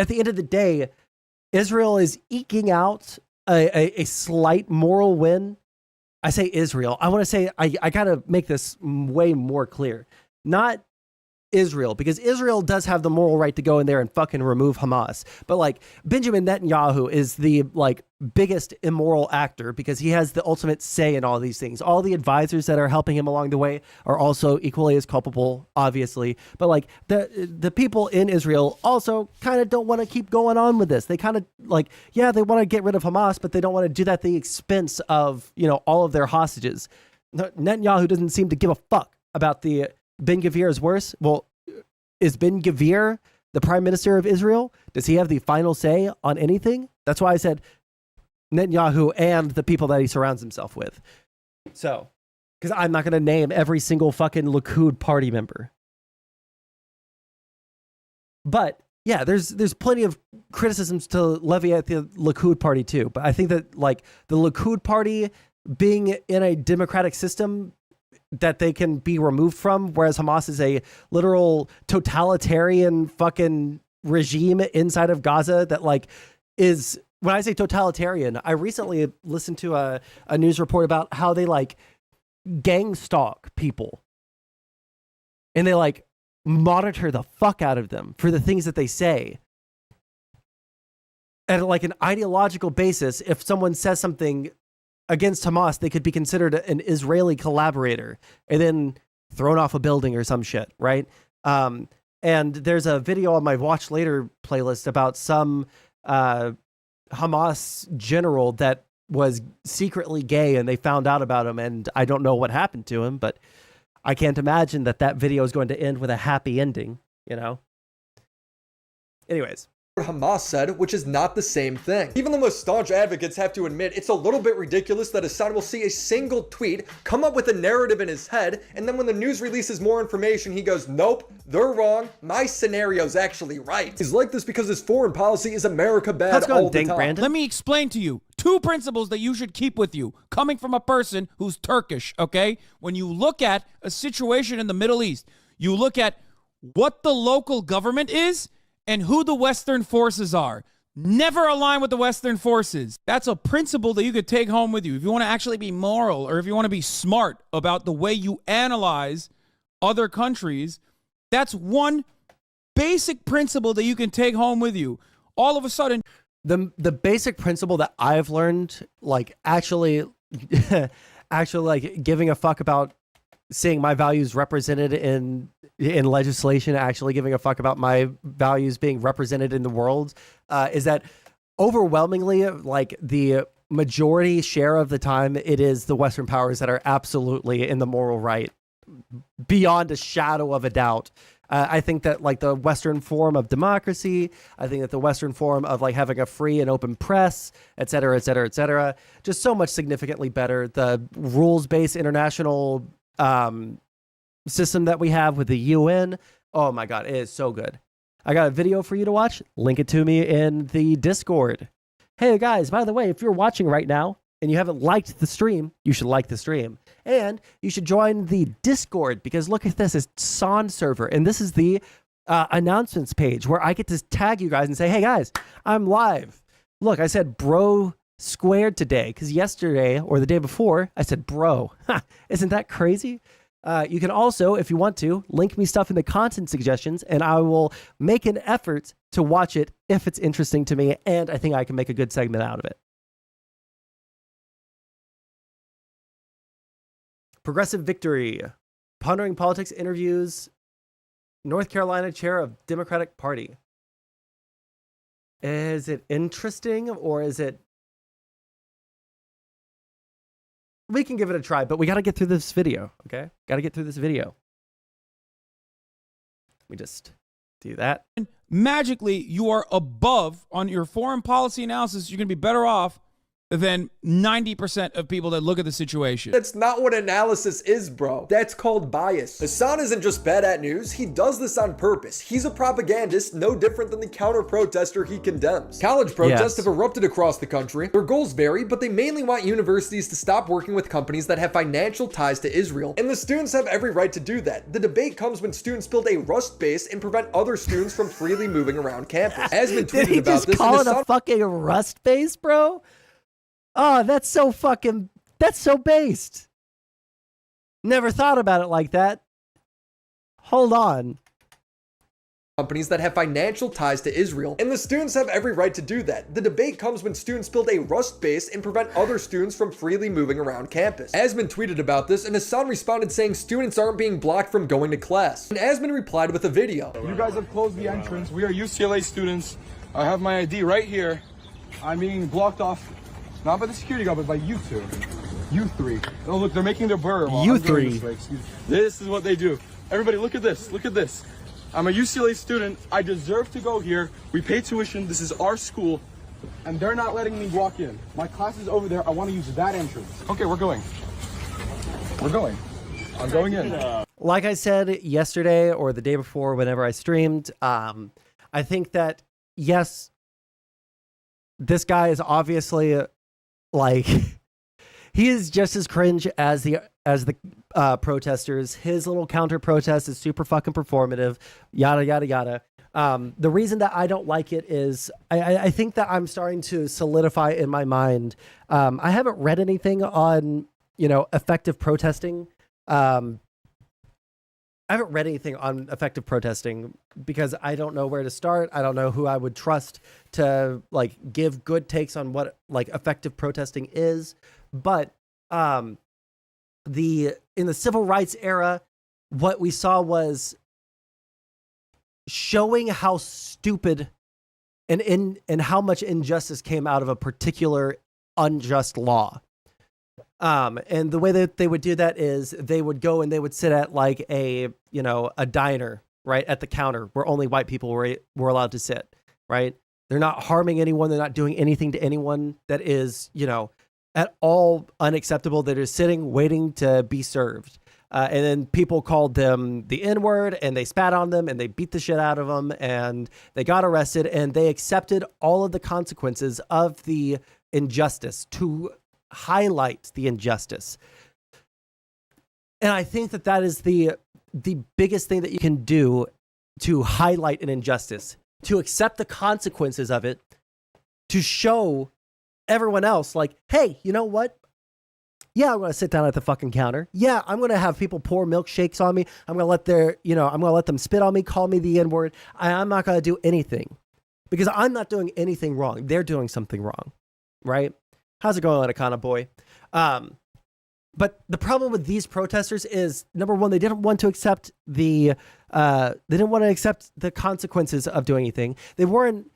the end of the day, Israel is eking out a slight moral win. I say Israel. I want to say, I gotta make this way more clear. Not Israel, because Israel does have the moral right to go in there and fucking remove Hamas. But like Benjamin Netanyahu is the like biggest immoral actor because he has the ultimate say in all these things. All the advisors that are helping him along the way are also equally as culpable, obviously. But like the people in Israel also kind of don't want to keep going on with this. They kind of like, yeah, they want to get rid of Hamas, but they don't want to do that at the expense of, all of their hostages. Netanyahu doesn't seem to give a fuck about the Ben Gvir is worse. Well, is Ben Gvir the prime minister of Israel? Does he have the final say on anything? That's why I said Netanyahu and the people that he surrounds himself with. So, because I'm not going to name every single fucking Likud party member. But yeah, there's plenty of criticisms to levy at the Likud party too. But I think that like the Likud party being in a democratic system that they can be removed from, whereas Hamas is a literal totalitarian fucking regime inside of Gaza that like is, when I say totalitarian, I recently listened to a news report about how they like gang stalk people and they like monitor the fuck out of them for the things that they say. At like an ideological basis, if someone says something against Hamas, they could be considered an Israeli collaborator and then thrown off a building or some shit, right? And there's a video on my Watch Later playlist about some Hamas general that was secretly gay and they found out about him, and I don't know what happened to him, but I can't imagine that video is going to end with a happy ending, you know? Anyways.
Hamas said, which is not the same thing. Even the most staunch advocates have to admit it's a little bit ridiculous that Hasan will see a single tweet, come up with a narrative in his head, and then when the news releases more information, he goes, nope, they're wrong. My scenario's actually right. He's like this because his foreign policy is America bad all the time.
Brandon.
Let me explain to you 2 principles that you should keep with you, coming from a person who's Turkish, okay? When you look at a situation in the Middle East, you look at what the local government is and who the Western forces are. Never align with the Western forces. That's a principle that you could take home with you. If you want to actually be moral, or if you want to be smart about the way you analyze other countries, that's one basic principle that you can take home with you. All of a sudden,
the basic principle that I've learned, like actually like giving a fuck about seeing my values represented in legislation, actually giving a fuck about my values being represented in the world, is that overwhelmingly, like the majority share of the time, it is the Western powers that are absolutely in the moral right, beyond a shadow of a doubt. I think that like the Western form of democracy, I think that the Western form of like having a free and open press, et cetera, et cetera, et cetera, just so much significantly better. The rules-based international system that we have with the UN, oh my God, it is so good. I got a video for you to watch. Link it to me in the Discord. Hey guys, by the way, if you're watching right now and you haven't liked the stream, you should like the stream. And you should join the Discord, because look at this, it's Sondsol server. And this is the announcements page where I get to tag you guys and say, hey guys, I'm live. Look, I said bro squared today because yesterday or the day before I said bro. Isn't that crazy? You can also, if you want to, link me stuff in the content suggestions and I will make an effort to watch it if it's interesting to me, and I think I can make a good segment out of it. Progressive victory. Pondering politics interviews North Carolina chair of Democratic Party. Is it interesting or is it... We can give it a try, but we got to get through this video, okay? Got to get through this video. We just do that.
magically you are above on your foreign policy analysis. You're going to be better off than 90% of people that look at the situation.
That's not what analysis is, bro. That's called bias. Hasan isn't just bad at news, he does this on purpose. He's a propagandist, no different than the counter-protester he condemns. College protests have erupted across the country. Their goals vary, but they mainly want universities to stop working with companies that have financial ties to Israel. And the students have every right to do that. The debate comes when students build a Rust base and prevent other students from freely moving around campus. Asman tweeted
Did he
about
just
this.
call it a fucking Rust base, bro? Oh, that's so based. Never thought about it like that. Hold on.
Companies that have financial ties to Israel. And the students have every right to do that. The debate comes when students build a Rust base and prevent other students from freely moving around campus. Asman tweeted about this, and Hasan responded saying students aren't being blocked from going to class. And Asman replied with a video.
You guys have closed the entrance. We are UCLA students. I have my ID right here. I'm being blocked off. Not by the security guard, but by you two. You three. Oh, look, they're making their burr.
You three.
This is what they do. Everybody, look at this. Look at this. I'm a UCLA student. I deserve to go here. We pay tuition. This is our school. And they're not letting me walk in. My class is over there. I want to use that entrance. Okay, we're going. We're going. I'm going in.
Like I said yesterday or the day before, whenever I streamed, I think that, yes, this guy is obviously like, he is just as cringe as the protesters. His little counter protest is super fucking performative, yada, yada, yada. The reason that I don't like it is I think that I'm starting to solidify in my mind. I haven't read anything on, effective protesting. I haven't read anything on effective protesting because I don't know where to start. I don't know who I would trust to like give good takes on what like effective protesting is. But in the civil rights era, what we saw was showing how stupid and how much injustice came out of a particular unjust law. And the way that they would do that is they would go and they would sit at like a diner, right, at the counter where only white people were allowed to sit, right? They're not harming anyone. They're not doing anything to anyone that is, at all unacceptable. They're just sitting, waiting to be served. And then people called them the N-word and they spat on them and they beat the shit out of them and they got arrested and they accepted all of the consequences of the injustice to highlight the injustice. And I think that is the biggest thing that you can do to highlight an injustice, to accept the consequences of it, to show everyone else like, hey, you know what? Yeah, I'm going to sit down at the fucking counter. Yeah, I'm going to have people pour milkshakes on me. I'm going to let them spit on me, call me the N-word. I'm not going to do anything because I'm not doing anything wrong. They're doing something wrong, right? How's it going, Akana boy? But the problem with these protesters is, number one, they didn't want to accept the consequences of doing anything. They weren't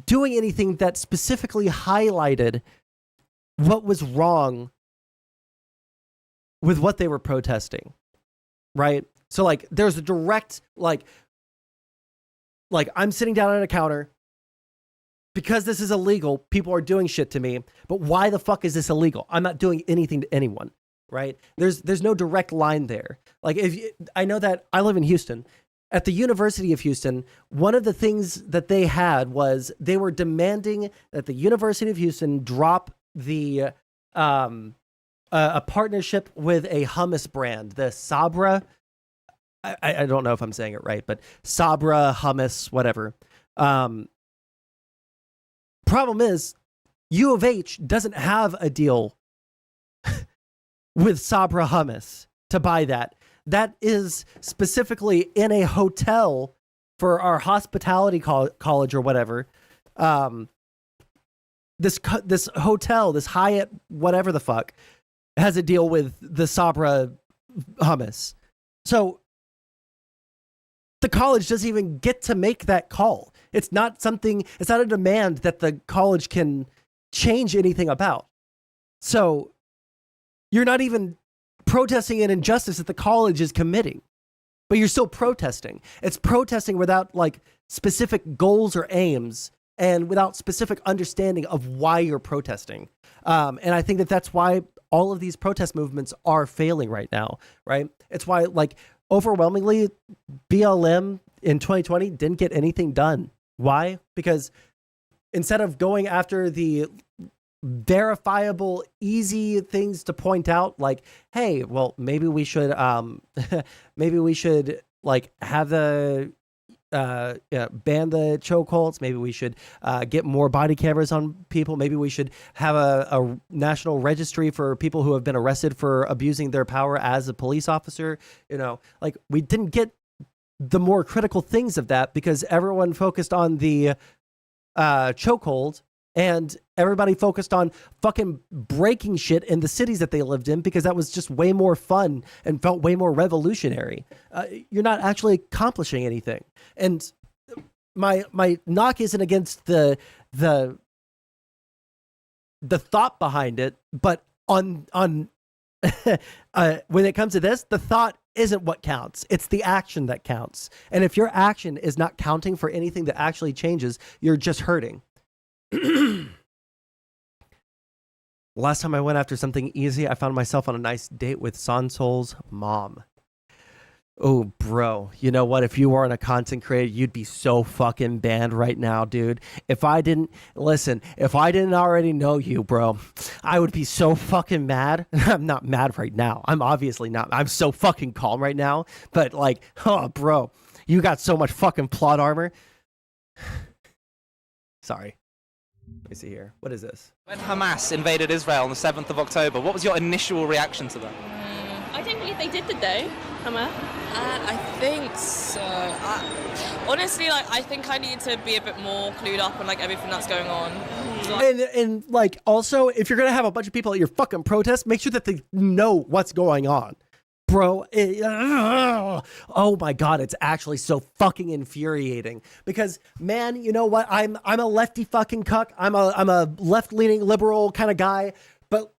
doing anything that specifically highlighted what was wrong with what they were protesting, right? So like there's a direct like I'm sitting down at a counter because this is illegal, people are doing shit to me, but why the fuck is this illegal? I'm not doing anything to anyone, right? There's no direct line there. Like I know that I live in Houston. At the University of Houston, one of the things that they had was they were demanding that the University of Houston drop the a partnership with a hummus brand, the Sabra. I don't know if I'm saying it right, but Sabra hummus, whatever. Problem is, U of H doesn't have a deal with Sabra hummus to buy that. That is specifically in a hotel for our hospitality college or whatever. This hotel, this Hyatt, whatever the fuck, has a deal with the Sabra hummus. So the college doesn't even get to make that call. It's not a demand that the college can change anything about. So you're not even protesting an injustice that the college is committing, but you're still protesting. It's protesting without like specific goals or aims and without specific understanding of why you're protesting. And I think that that's why all of these protest movements are failing right now, right? It's why like overwhelmingly BLM in 2020 didn't get anything done. Why? Because instead of going after the verifiable, easy things to point out, like, hey, well, maybe we should like have the ban the chokeholds. Maybe we should get more body cameras on people. Maybe we should have a national registry for people who have been arrested for abusing their power as a police officer. Like we didn't get the more critical things of that because everyone focused on the chokehold and everybody focused on fucking breaking shit in the cities that they lived in because that was just way more fun and felt way more revolutionary. You're not actually accomplishing anything. And my knock isn't against the thought behind it, but on when it comes to this, the thought isn't what counts. It's the action that counts. And if your action is not counting for anything that actually changes, you're just hurting. Last time I went after something easy, I found myself on a nice date with Sondsol's mom. Oh, bro, you know what? If you weren't a content creator, you'd be so fucking banned right now, dude. If I didn't already know you, bro, I would be so fucking mad. I'm not mad right now. I'm obviously not. I'm so fucking calm right now. But like, oh, bro, you got so much fucking plot armor. Sorry. Let me see here. What is this?
When Hamas invaded Israel on the 7th of October, what was your initial reaction to that?
I don't believe they did, they? Hamas?
I think so. Honestly, like, I think I need to be a bit more clued up on like everything that's going on.
And like, also, if you're gonna have a bunch of people at your fucking protest, make sure that they know what's going on, bro. Oh my god, it's actually so fucking infuriating because, man, you know what? I'm a lefty fucking cuck. I'm a left-leaning liberal kind of guy, but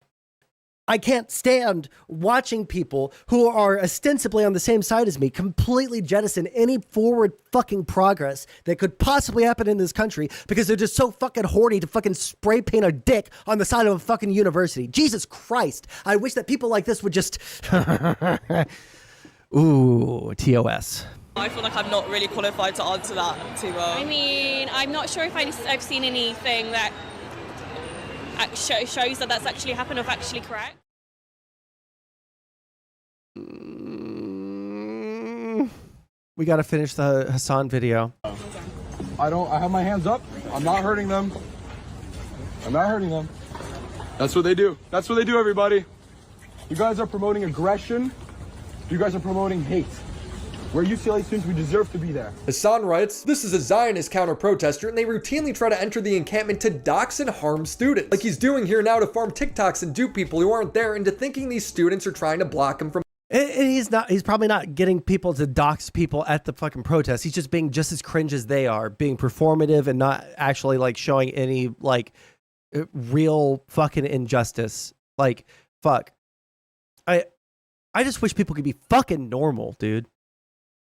I can't stand watching people who are ostensibly on the same side as me completely jettison any forward fucking progress that could possibly happen in this country because they're just so fucking horny to fucking spray paint a dick on the side of a fucking university. Jesus Christ. I wish that people like this would just... Ooh, TOS.
I feel like I'm not really qualified to answer that too well.
I mean, I'm not sure if I've seen anything that shows that that's actually happened or actually correct.
We got to finish the Hasan video.
I have my hands up. I'm not hurting them. I'm not hurting them. That's what they do. That's what they do, everybody. You guys are promoting aggression. You guys are promoting hate. We're UCLA students, we deserve to be there.
Hasan writes, this is a Zionist counter-protester and they routinely try to enter the encampment to dox and harm students. Like he's doing here now to farm TikToks and dupe people who aren't there into thinking these students are trying to block him from...
And he's probably not getting people to dox people at the fucking protest. He's just being just as cringe as they are, being performative and not actually like showing any like real fucking injustice. Like, fuck. I just wish people could be fucking normal, dude.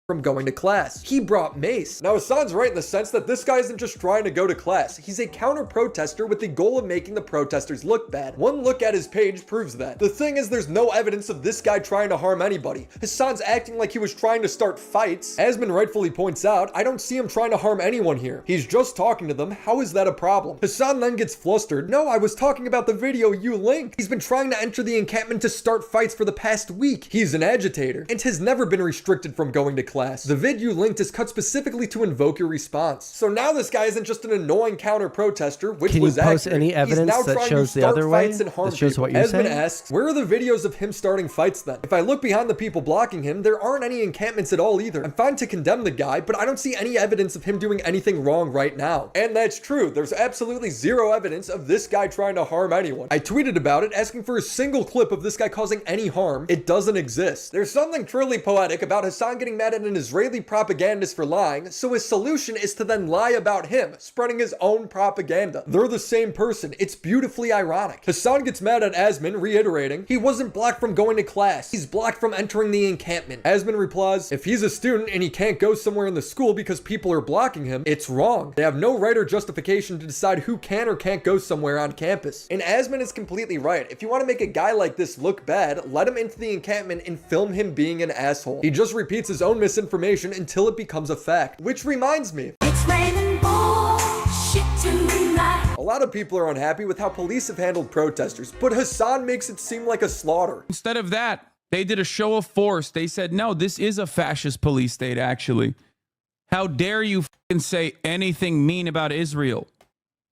From going to class. He brought mace. Now Hasan's right in the sense that this guy isn't just trying to go to class. He's a counter-protester with the goal of making the protesters look bad. One look at his page proves that. The thing is, there's no evidence of this guy trying to harm anybody. Hasan's acting like he was trying to start fights. Asman rightfully points out, I don't see him trying to harm anyone here. He's just talking to them. How is that a problem? Hasan then gets flustered. No, I was talking about the video you linked. He's been trying to enter the encampment to start fights for the past week. He's an agitator and has never been restricted from going to class. The vid you linked is cut specifically to invoke your response. So now this guy isn't just an annoying counter-protester, which was accurate.
Can you post any evidence that shows the other way? That shows what you're saying?
Asman asks, where are the videos of him starting fights then? If I look behind the people blocking him, there aren't any encampments at all either. I'm fine to condemn the guy, but I don't see any evidence of him doing anything wrong right now. And that's true. There's absolutely zero evidence of this guy trying to harm anyone. I tweeted about it, asking for a single clip of this guy causing any harm. It doesn't exist. There's something truly poetic about Hasan getting mad at an Israeli propagandist for lying, so his solution is to then lie about him, spreading his own propaganda. They're the same person. It's beautifully ironic. Hasan gets mad at Asman, reiterating, he wasn't blocked from going to class. He's blocked from entering the encampment. Asman replies, if he's a student and he can't go somewhere in the school because people are blocking him, it's wrong. They have no right or justification to decide who can or can't go somewhere on campus. And Asman is completely right. If you want to make a guy like this look bad, let him into the encampment and film him being an asshole. He just repeats his own misinformation until it becomes a fact. Which reminds me, it's raining bullshit tonight. A lot of people are unhappy with how police have handled protesters, but Hasan makes it seem like a slaughter.
Instead of that, they did a show of force. They said, no, this is a fascist police state, actually. How dare you fucking say anything mean about Israel?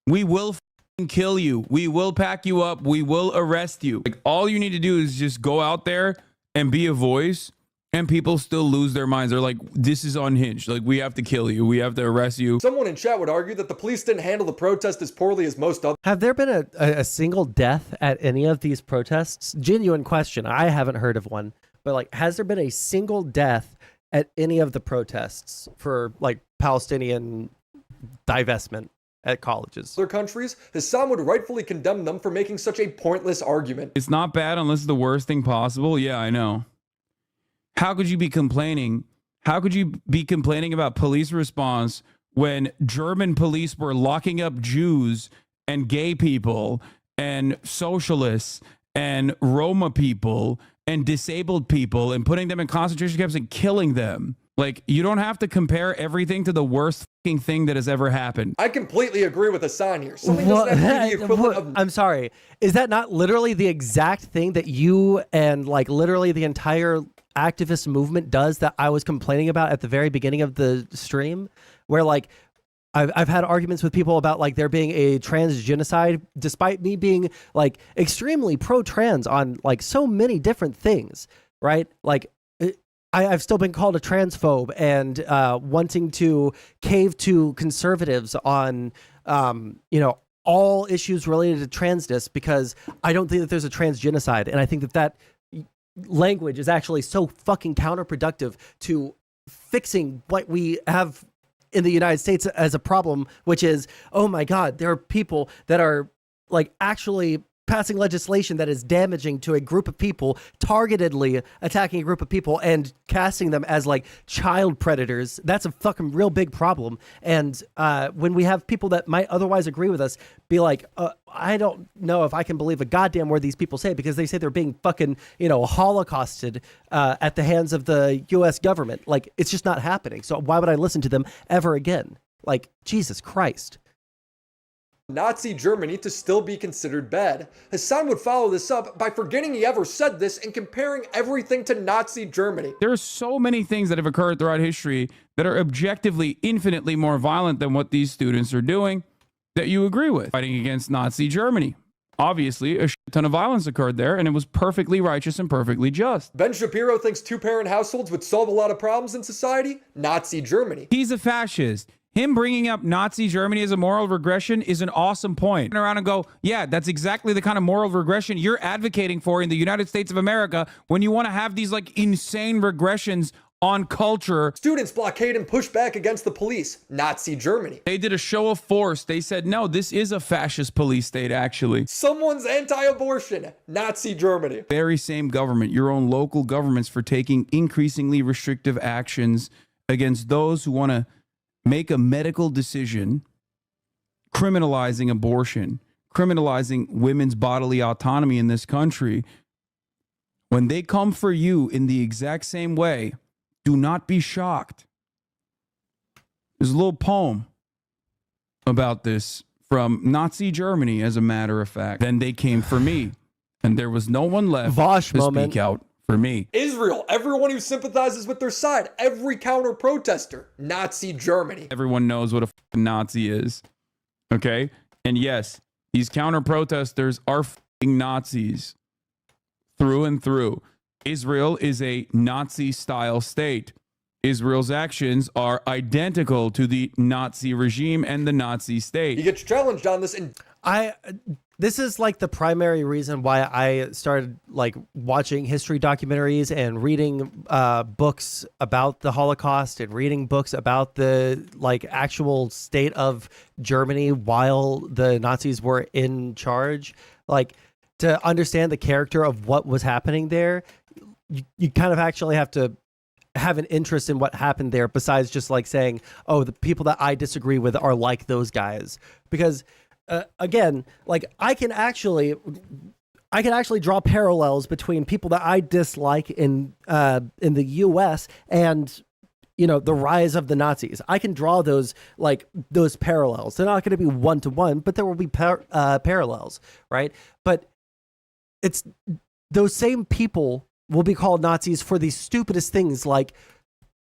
We will fucking kill you. We will pack you up. We will arrest you. Like, all you need to do is just go out there and be a voice. And people still lose their minds. They're like, this is unhinged. Like, we have to kill you. We have to arrest you.
Someone in chat would argue that the police didn't handle the protest as poorly as most others.
Have there been a single death at any of these protests? Genuine question. I haven't heard of one. But, like, has there been a single death at any of the protests for, like, Palestinian divestment at colleges?
Other countries, Hasan would rightfully condemn them for making such a pointless argument.
It's not bad unless it's the worst thing possible. Yeah, I know. How could you be complaining? How could you be complaining about police response when German police were locking up Jews and gay people and socialists and Roma people and disabled people and putting them in concentration camps and killing them. Like, you don't have to compare everything to the worst fucking thing that has ever happened.
I completely agree with Hasan here. Something doesn't have to be the equivalent of...
I'm sorry. Is that not literally the exact thing that you and like literally the entire activist movement does that I was complaining about at the very beginning of the stream? Where like I've had arguments with people about like there being a trans genocide, despite me being like extremely pro-trans on like so many different things, right? Like I've still been called a transphobe and wanting to cave to conservatives on, all issues related to transness because I don't think that there's a trans genocide. And I think that that language is actually so fucking counterproductive to fixing what we have in the United States as a problem, which is, oh my God, there are people that are like actually passing legislation that is damaging to a group of people, targetedly attacking a group of people and casting them as like child predators. That's a fucking real big problem. And when we have people that might otherwise agree with us be like, I don't know if I can believe a goddamn word these people say because they say they're being fucking, holocausted at the hands of the US government. Like, it's just not happening. So why would I listen to them ever again? Like, Jesus Christ.
Nazi Germany to still be considered bad. Hasan would follow this up by forgetting he ever said this and comparing everything to Nazi Germany.
There are so many things that have occurred throughout history that are objectively infinitely more violent than what these students are doing that you agree with. Fighting against Nazi Germany. Obviously, a shit ton of violence occurred there, and it was perfectly righteous and perfectly just.
Ben Shapiro thinks two-parent households would solve a lot of problems in society. Nazi Germany.
He's a fascist. Him bringing up Nazi Germany as a moral regression is an awesome point. Turn around and go, yeah, that's exactly the kind of moral regression you're advocating for in the United States of America when you want to have these like insane regressions on culture.
Students blockade and push back against the police. Nazi Germany.
They did a show of force. They said, no, this is a fascist police state, actually.
Someone's anti-abortion. Nazi Germany.
Very same government, your own local governments, for taking increasingly restrictive actions against those who want to make a medical decision, criminalizing abortion, criminalizing women's bodily autonomy in this country. When they come for you in the exact same way, do not be shocked. There's a little poem about this from Nazi Germany, as a matter of fact. Then they came for me, and there was no one left to speak out for me.
Israel, everyone who sympathizes with their side, every counter protester. Nazi Germany.
Everyone knows what a fucking Nazi is. Okay? And yes, these counter protesters are fucking Nazis through and through. Israel is a Nazi style state. Israel's actions are identical to the Nazi regime and the Nazi state.
He gets challenged on this, and
this is like the primary reason why I started like watching history documentaries and reading books about the Holocaust and reading books about the like actual state of Germany while the Nazis were in charge. Like, to understand the character of what was happening there, you kind of actually have to have an interest in what happened there besides just like saying, oh, the people that I disagree with are like those guys. Because again, like I can actually draw parallels between people that I dislike in the US and the rise of the Nazis. I can draw those parallels. They're not going to be one-to-one, but there will be parallels, right? But it's those same people will be called Nazis for the stupidest things, like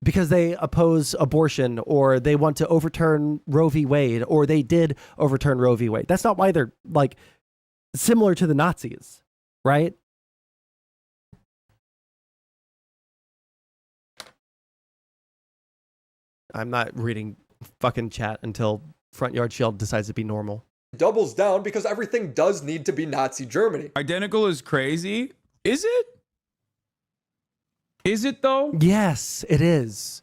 because they oppose abortion or they want to overturn Roe v. Wade, or they did overturn Roe v. Wade. That's not why they're like similar to the Nazis, right? I'm not reading fucking chat until Front Yard Shield decides to be normal.
Doubles down because everything does need to be Nazi Germany.
Identical is crazy. Is it? Is it though?
Yes, it is.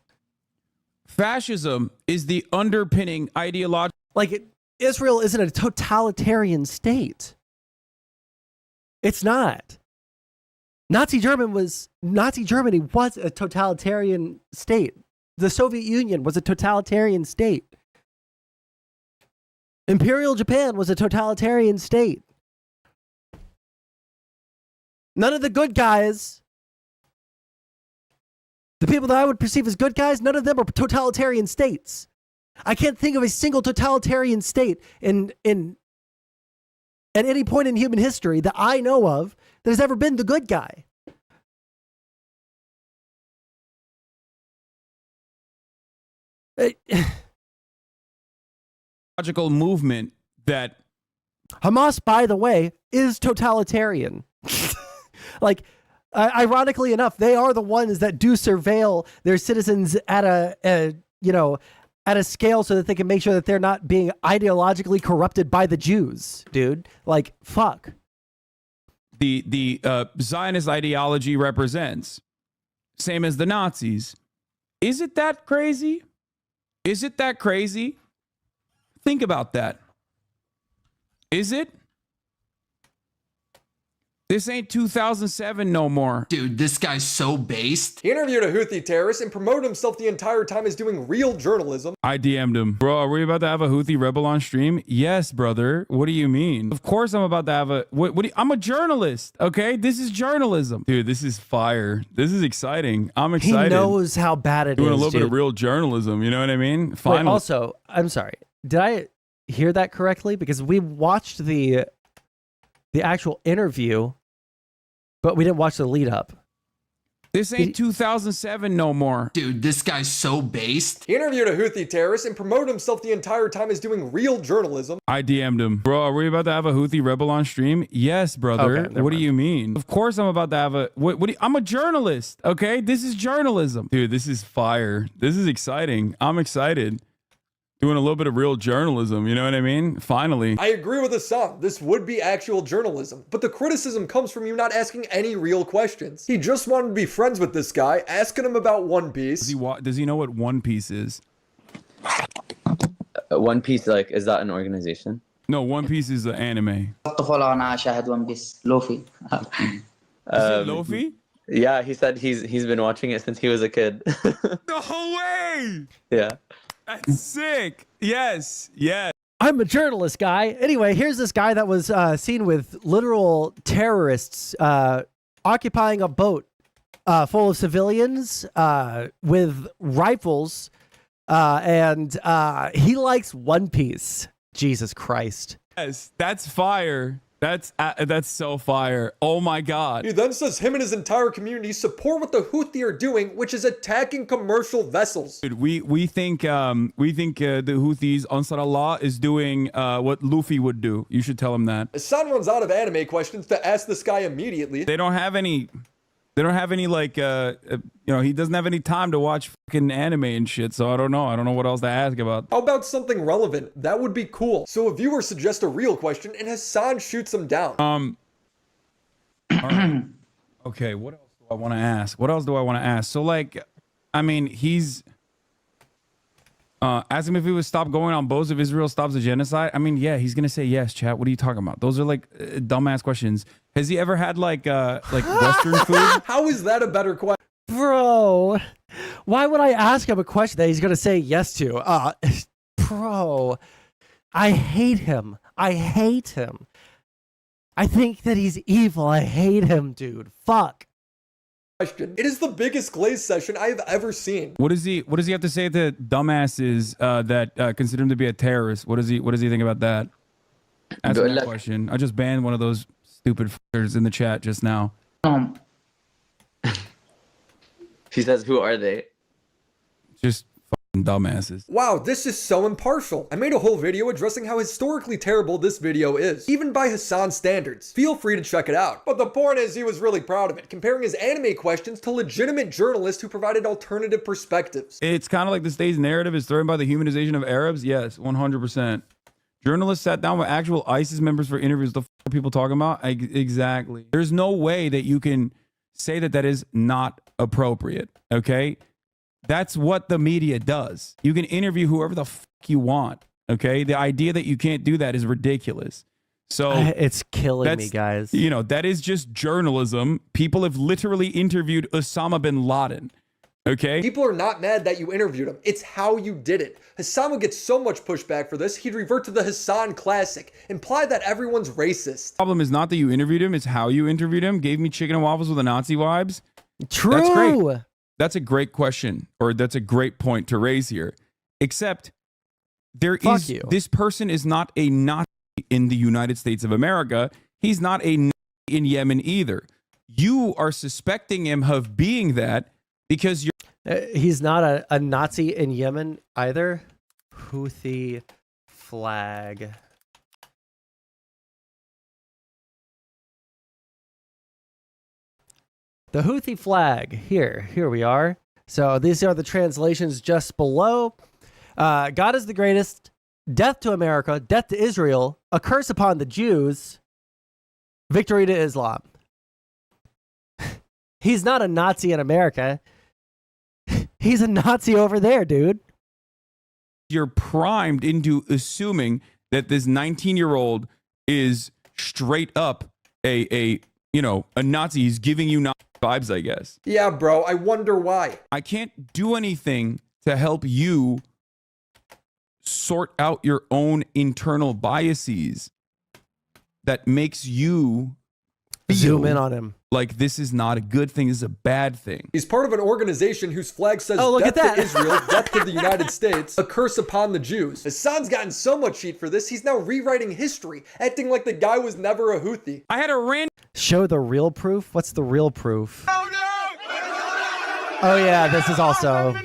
Fascism is the underpinning ideology.
Like, Israel isn't a totalitarian state. It's not. Nazi Germany was a totalitarian state. The Soviet Union was a totalitarian state. Imperial Japan was a totalitarian state. None of the good guys The people that I would perceive as good guys, none of them are totalitarian states. I can't think of a single totalitarian state at any point in human history that I know of that has ever been the good guy.
Logical movement that
Hamas, by the way, is totalitarian. Like, ironically enough, they are the ones that do surveil their citizens at a scale so that they can make sure that they're not being ideologically corrupted by the Jews, dude. Like, fuck.
The Zionist ideology represents, same as the Nazis. Is it that crazy? Is it that crazy? Think about that. Is it? This ain't 2007 no more.
Dude, this guy's so based.
He interviewed a Houthi terrorist and promoted himself the entire time as doing real journalism.
I DM'd him. Bro, are we about to have a Houthi rebel on stream? Yes, brother. What do you mean? Of course I'm about to have a... I'm a journalist, okay? This is journalism. Dude, this is fire. This is exciting. I'm excited.
He knows how bad it is,
doing a little bit of real journalism, you know what I mean? Finally.
Wait, also, I'm sorry. Did I hear that correctly? Because we watched the actual interview, but we didn't watch the lead up.
This ain't 2007 no more.
Dude, this guy's so based.
He interviewed a Houthi terrorist and promoted himself the entire time as doing real journalism.
I DM'd him. Bro, are we about to have a Houthi rebel on stream? Yes, brother.
Okay,
what do you mean? Of course I'm about to have a... I'm a journalist, okay? This is journalism. Dude, this is fire. This is exciting. I'm excited. Doing a little bit of real journalism, you know what I mean? Finally.
I agree with Hasan. This would be actual journalism, but the criticism comes from you not asking any real questions. He just wanted to be friends with this guy, asking him about One Piece.
Does he know what One Piece is?
One Piece, like, is that an organization?
No, One Piece is an anime.
Luffy.
Luffy?
Yeah, he said he's been watching it since he was a kid.
No way!
Yeah.
That's sick. Yes. Yes.
I'm a journalist, guy. Anyway, here's this guy that was seen with literal terrorists occupying a boat full of civilians with rifles, and he likes One Piece. Jesus Christ.
Yes, that's fire. That's so fire. Oh my God.
He then says him and his entire community support what the Houthi are doing, which is attacking commercial vessels.
Dude, we think the Houthis, Ansar Allah, is doing what Luffy would do. You should tell him that.
Hasan runs out of anime questions to ask this guy immediately.
They don't have any like he doesn't have any time to watch fucking anime and shit, so I don't know what else to ask about.
How about something relevant? That would be cool. So a viewer suggests a real question and Hasan shoots him down.
All right. Okay, what else do I want to ask? So like, I mean, he's ask him if he would stop going on boats if Israel stops the genocide. I mean, yeah, he's gonna say yes, chat. What are you talking about? Those are like dumbass questions. Has he ever had like Western food?
How is that a better question?
Bro, why would I ask him a question that he's gonna say yes to? Bro, I hate him. I think that he's evil. I hate him, dude. Fuck.
It is the biggest glaze session I have ever seen.
What does he have to say to dumbasses that consider him to be a terrorist? What does he think about that? Ask me that question. I just banned one of those stupid fuckers in the chat just now.
He says, who are they?
Just fucking dumbasses.
Wow, this is so impartial. I made a whole video addressing how historically terrible this video is, even by Hasan standards. Feel free to check it out. But the point is, he was really proud of it, comparing his anime questions to legitimate journalists who provided alternative perspectives.
It's kind of like the state's narrative is threatened by the humanization of Arabs. Yes, 100%. Journalists sat down with actual ISIS members for interviews. The fuck are people talking about? Exactly. There's no way that you can say that is not appropriate, okay? That's what the media does. You can interview whoever the fuck you want, okay? The idea that you can't do that is ridiculous. So
it's killing me, guys.
You know, that is just journalism. People have literally interviewed Osama bin Laden. Okay.
People are not mad that you interviewed him. It's how you did it. Hasan would get so much pushback for this, he'd revert to the Hasan classic, imply that everyone's racist.
The problem is not that you interviewed him, it's how you interviewed him. Gave me chicken and waffles with the Nazi vibes.
True.
That's great. that's a great question, or that's a great point to raise here. Except this person is not a Nazi in the United States of America. He's not a Nazi in Yemen either. You are suspecting him of being that because you're...
he's not a Nazi in Yemen either. Houthi flag. The Houthi flag. Here we are. So these are the translations just below. God is the greatest. Death to America. Death to Israel. A curse upon the Jews. Victory to Islam. He's not a Nazi in America. He's a Nazi over there, dude.
You're primed into assuming that this 19-year-old is straight up a Nazi. He's giving you Nazi vibes, I guess.
Yeah, bro. I wonder why.
I can't do anything to help you sort out your own internal biases that makes you
zoom in on him.
Like this is not a good thing. This is a bad thing.
He's part of an organization whose flag says death to Israel, death to the United States, a curse upon the Jews. Hasan's gotten so much heat for this, he's now rewriting history, acting like the guy was never a Houthi.
I had a random...
Show the real proof? What's the real proof? Oh yeah, this is also...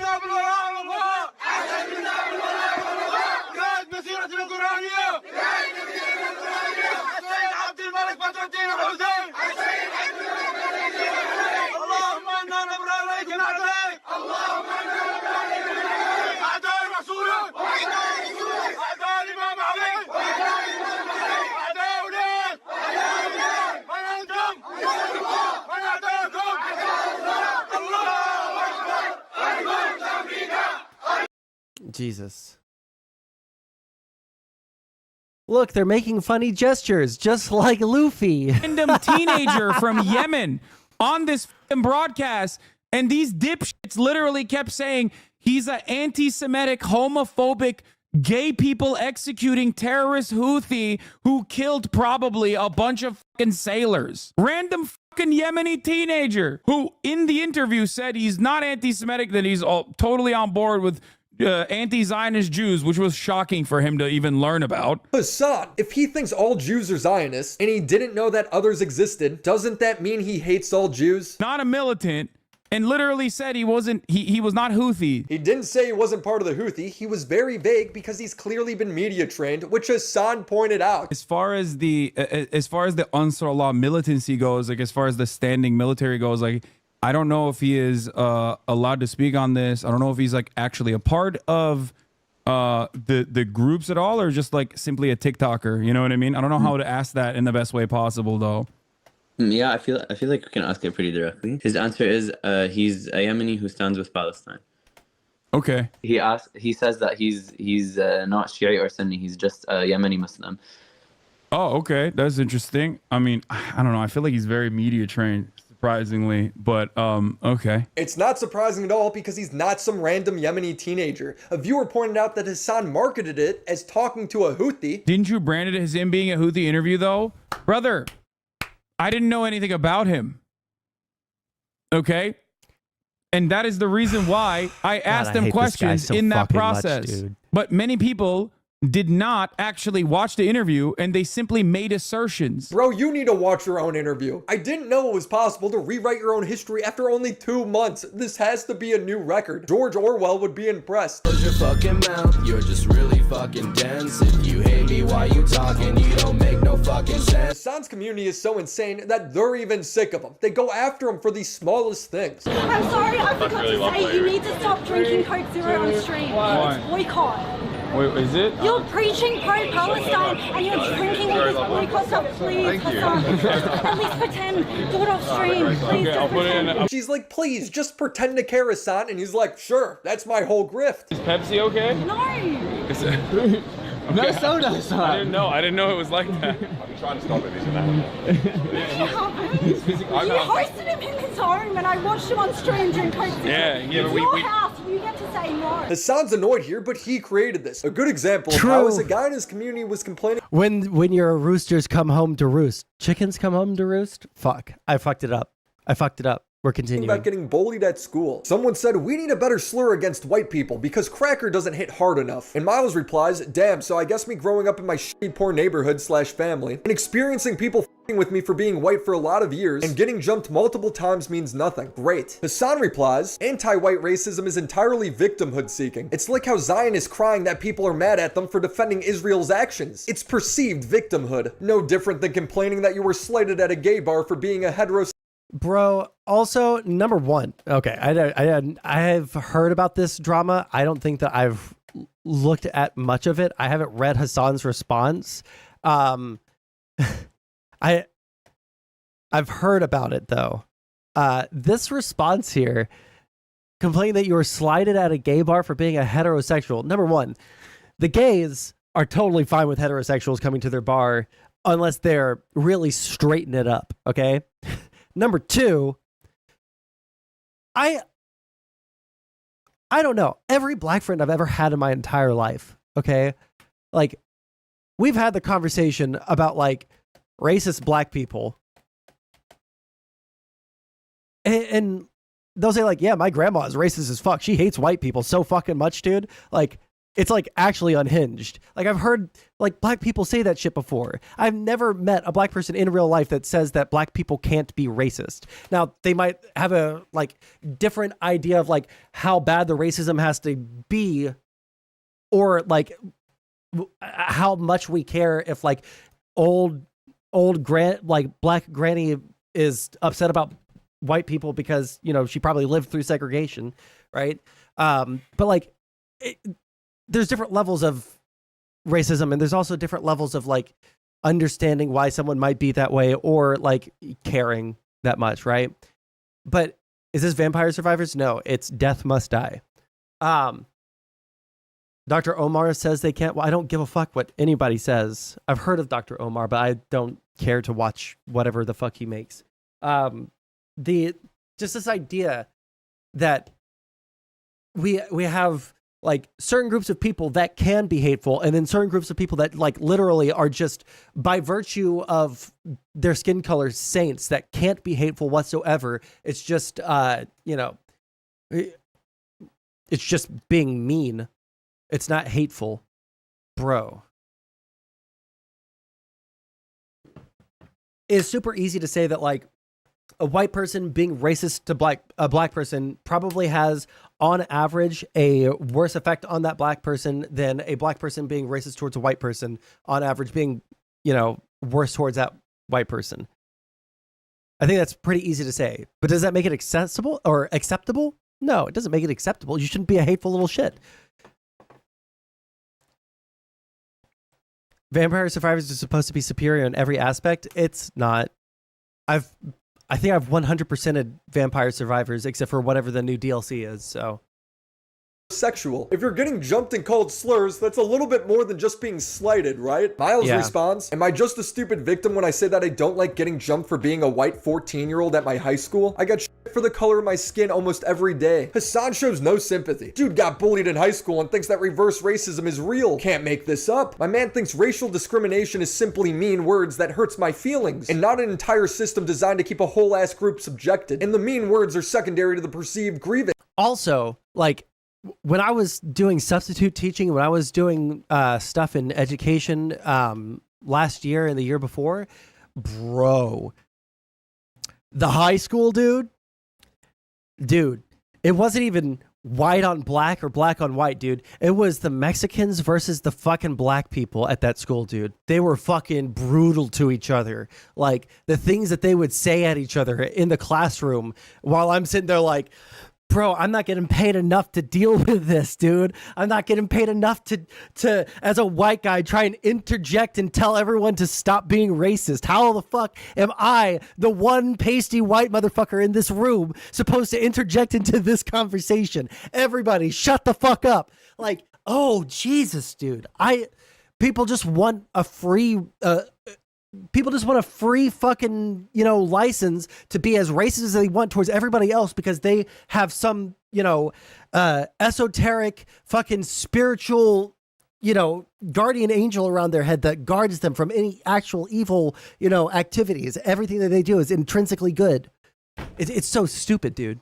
Jesus. Look, they're making funny gestures, just like Luffy.
Random teenager from Yemen on this broadcast, and these dipshits literally kept saying he's an anti-Semitic, homophobic, gay people executing terrorist Houthi who killed probably a bunch of fucking sailors. Random fucking Yemeni teenager who in the interview said he's not anti-Semitic, that he's totally on board with anti-Zionist Jews, which was shocking for him to even learn about.
Hasan, if he thinks all Jews are Zionists and he didn't know that others existed, doesn't that mean he hates all Jews?
Not a militant, and literally said he was not Houthi.
He didn't say he wasn't part of the Houthi. He was very vague because he's clearly been media trained, which Hasan pointed out.
As far as the Ansar Allah militancy goes, like as far as the standing military goes, like I don't know if he is allowed to speak on this. I don't know if he's like actually a part of the groups at all, or just like simply a TikToker. You know what I mean? I don't know how to ask that in the best way possible, though.
Yeah, I feel like we can ask it pretty directly. His answer is he's a Yemeni who stands with Palestine.
Okay.
He says that he's not Shiite or Sunni. He's just a Yemeni Muslim.
Oh, okay. That's interesting. I mean, I don't know. I feel like he's very media trained, surprisingly, but okay.
It's not surprising at all because he's not some random Yemeni teenager. A viewer pointed out that Hasan marketed it as talking to a Houthi.
Didn't you brand it as him being a Houthi interview, though? Brother, I didn't know anything about him. Okay? And that is the reason why I asked him questions in that process. But many people did not actually watch the interview, and they simply made assertions.
Bro, you need to watch your own interview. I didn't know it was possible to rewrite your own history after only 2 months. This has to be a new record. George Orwell would be impressed.
Close your fucking mouth, you're just really fucking dense. If you hate me while you talking, you don't make no fucking sense.
Hasan's community is so insane that they're even sick of him. They go after him for the smallest things.
I'm sorry, I forgot to say, you need to stop drinking Coke Zero on stream.
Why?
It's boycott.
Wait, is it?
You're preaching pro-Palestine and you're drinking all this boycott stuff. Please, Hasan, at least pretend. Do it off stream. Please,
Okay, I'll put it in.
She's like, please, just pretend to care, Hasan. And he's like, sure, that's my whole grift.
Is Pepsi okay?
No.
Is it? Okay.
No soda, Hasan.
I didn't know it was like that.
I've been trying to stop it. He's an animal.
You hosted him in his home and I watched him on stream drink Coke Zero.
Yeah,
it's your house. You get to say no.
Hasan's annoyed here, but he created this. A good example of how as a guy in his community was complaining.
When your roosters come home to roost, chickens come home to roost? Fuck. I fucked it up. We're continuing.
About getting bullied at school. Someone said, we need a better slur against white people because cracker doesn't hit hard enough. And Miles replies, damn, so I guess me growing up in my shitty poor neighborhood / family and experiencing people f***ing with me for being white for a lot of years and getting jumped multiple times means nothing. Great. Hasan replies, anti-white racism is entirely victimhood seeking. It's like how Zion is crying that people are mad at them for defending Israel's actions. It's perceived victimhood. No different than complaining that you were slighted at a gay bar for being a heterosexual.
Bro, also, number one, okay, I have heard about this drama. I don't think that I've looked at much of it. I haven't read Hasan's response. I've heard about it, though. This response here, complaining that you were slighted at a gay bar for being a heterosexual. Number one, the gays are totally fine with heterosexuals coming to their bar unless they're really straightening it up, okay? Number two, I don't know. Every black friend I've ever had in my entire life, okay? Like, we've had the conversation about, like, racist black people. And they'll say, like, yeah, my grandma is racist as fuck. She hates white people so fucking much, dude. Like, it's, like, actually unhinged. Like, I've heard, like, black people say that shit before. I've never met a black person in real life that says that black people can't be racist. Now, they might have a, like, different idea of, like, how bad the racism has to be, or, like, how much we care if, like, old black granny is upset about white people because, you know, she probably lived through segregation, right? But, like, there's different levels of racism, and there's also different levels of, like, understanding why someone might be that way or, like, caring that much, right? But is this Vampire Survivors? No, it's Death Must Die. Dr. Omar says they can't. Well, I don't give a fuck what anybody says. I've heard of Dr. Omar, but I don't care to watch whatever the fuck he makes. Just this idea that we have, like, certain groups of people that can be hateful, and then certain groups of people that, like, literally are just, by virtue of their skin color, saints that can't be hateful whatsoever. It's just, you know, it's just being mean. It's not hateful, bro. It's super easy to say that, like, a white person being racist to a black person probably has, on average, a worse effect on that black person than a black person being racist towards a white person, on average being, you know, worse towards that white person. I think that's pretty easy to say. But does that make it accessible or acceptable? No, it doesn't make it acceptable. You shouldn't be a hateful little shit. Vampire Survivors is supposed to be superior in every aspect. It's not. I think I've 100%ed Vampire Survivors except for whatever the new DLC is, so.
Sexual. If you're getting jumped and called slurs, that's a little bit more than just being slighted, right? Miles responds, am I just a stupid victim when I say that I don't like getting jumped for being a white 14-year-old at my high school? I got shit for the color of my skin almost every day. Hasan shows no sympathy. Dude got bullied in high school and thinks that reverse racism is real. Can't make this up. My man thinks racial discrimination is simply mean words that hurts my feelings, and not an entire system designed to keep a whole ass group subjected. And the mean words are secondary to the perceived grievance.
Also, like, when I was doing substitute teaching, when I was doing stuff in education last year and the year before, bro, the high school dude, it wasn't even white on black or black on white, dude. It was the Mexicans versus the fucking black people at that school, dude. They were fucking brutal to each other. Like, the things that they would say at each other in the classroom while I'm sitting there like, bro, I'm not getting paid enough to deal with this, dude. I'm not getting paid enough to as a white guy, try and interject and tell everyone to stop being racist. How the fuck am I, the one pasty white motherfucker in this room, supposed to interject into this conversation? Everybody, shut the fuck up. Like, oh, Jesus, dude. People just want a free... People just want a free fucking, you know, license to be as racist as they want towards everybody else because they have some, you know, esoteric fucking spiritual, you know, guardian angel around their head that guards them from any actual evil, you know, activities. Everything that they do is intrinsically good. It's so stupid, dude.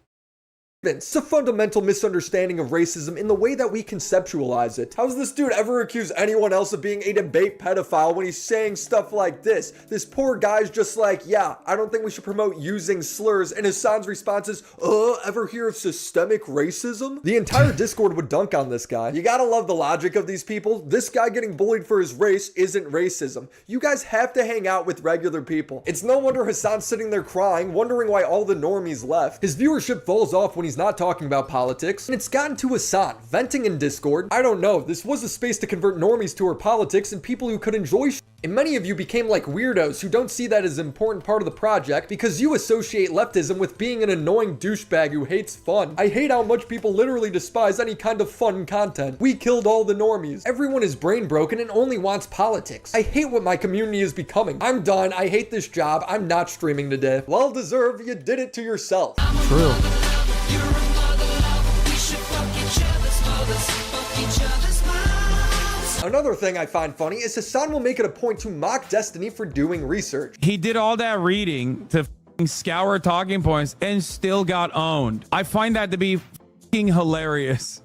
It's a fundamental misunderstanding of racism in the way that we conceptualize it. How's this dude ever accuse anyone else of being a debate pedophile when he's saying stuff like this? This poor guy's just like, yeah, I don't think we should promote using slurs. And Hasan's response is, ever hear of systemic racism? The entire Discord would dunk on this guy. You gotta love the logic of these people. This guy getting bullied for his race isn't racism. You guys have to hang out with regular people. It's no wonder Hasan's sitting there crying, wondering why all the normies left. His viewership falls off when he's not talking about politics, and it's gotten to Hasan venting in Discord. I don't know, this was a space to convert normies to our politics and people who could enjoy and many of you became like weirdos who don't see that as an important part of the project because you associate leftism with being an annoying douchebag who hates fun. I hate how much people literally despise any kind of fun content. We killed all the normies. Everyone is brain broken and only wants politics. I hate what my community is becoming. I'm done. I hate this job. I'm not streaming today. Well deserved. You did it to yourself.
True.
Another thing I find funny is Hasan will make it a point to mock Destiny for doing research.
He did all that reading to scour talking points and still got owned. I find that to be hilarious.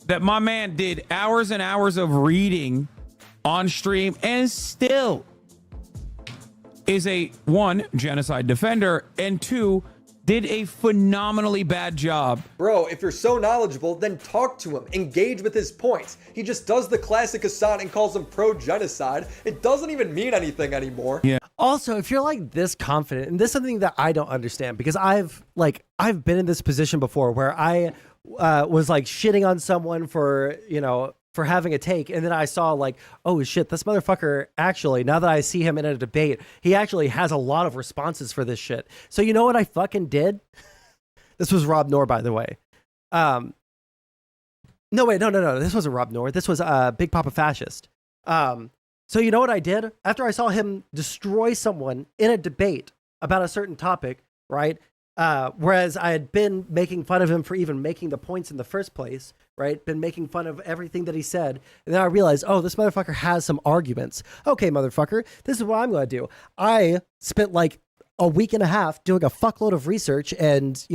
That my man did hours and hours of reading on stream and still is a, one, genocide defender, and two, did a phenomenally bad job.
Bro, if you're so knowledgeable, then talk to him. Engage with his points. He just does the classic Hasan and calls him pro-genocide. It doesn't even mean anything anymore.
Yeah.
Also, if you're like this confident, and this is something that I don't understand because I've been in this position before where I was like shitting on someone for, for having a take, and then I saw like, oh shit, this motherfucker actually, now that I see him in a debate, he actually has a lot of responses for this shit. So you know what I fucking did? This was Rob Noor, by the way. No, this wasn't Rob Noor. This was Big Papa Fascist. So you know what I did? After I saw him destroy someone in a debate about a certain topic, right? Whereas I had been making fun of him for even making the points in the first place, right? Been making fun of everything that he said. And then I realized, oh, this motherfucker has some arguments. Okay, motherfucker, this is what I'm going to do. I spent like a week and a half doing a fuckload of research and,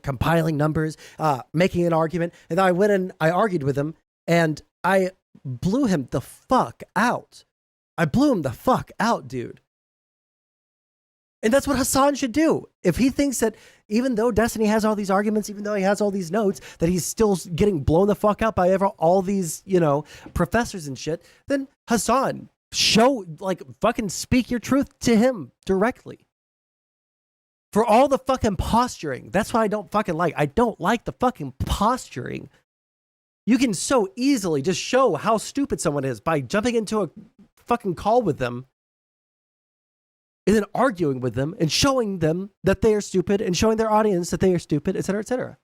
compiling numbers, making an argument. And then I went and I argued with him and I blew him the fuck out. I blew him the fuck out, dude. And that's what Hasan should do. If he thinks that even though Destiny has all these arguments, even though he has all these notes, that he's still getting blown the fuck out by all these, professors and shit, then Hasan, fucking speak your truth to him directly. For all the fucking posturing. That's what I don't fucking like. I don't like the fucking posturing. You can so easily just show how stupid someone is by jumping into a fucking call with them and then arguing with them and showing them that they are stupid and showing their audience that they are stupid, etc., etc.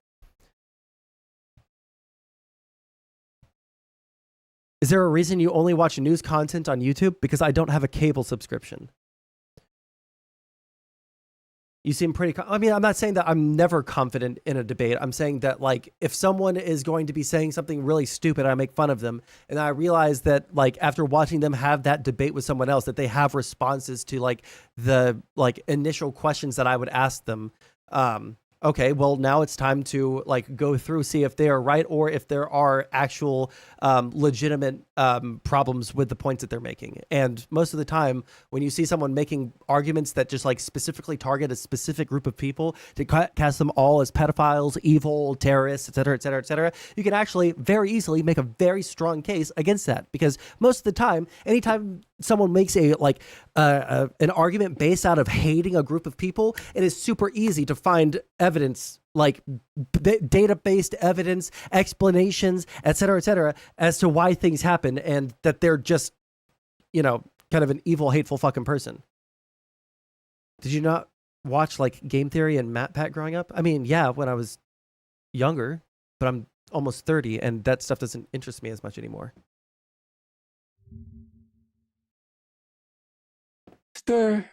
Is there a reason you only watch news content on YouTube? Because I don't have a cable subscription. You seem pretty... I'm not saying that I'm never confident in a debate. I'm saying that, if someone is going to be saying something really stupid, I make fun of them, and I realize that, after watching them have that debate with someone else, that they have responses to, the initial questions that I would ask them. Okay, well, now it's time to, go through, see if they are right or if there are actual legitimate problems with the points that they're making. And most of the time, when you see someone making arguments that just, specifically target a specific group of people to cast them all as pedophiles, evil, terrorists, etc., etc., etc., you can actually very easily make a very strong case against that. Because most of the time, anytime someone makes an argument based out of hating a group of people, it is super easy to find evidence, data-based evidence, explanations, etc., as to why things happen and that they're just, kind of an evil, hateful fucking person. Did you not watch Game Theory and MatPat growing up? Yeah, when I was younger, but I'm almost 30 and that stuff doesn't interest me as much anymore.
Mr.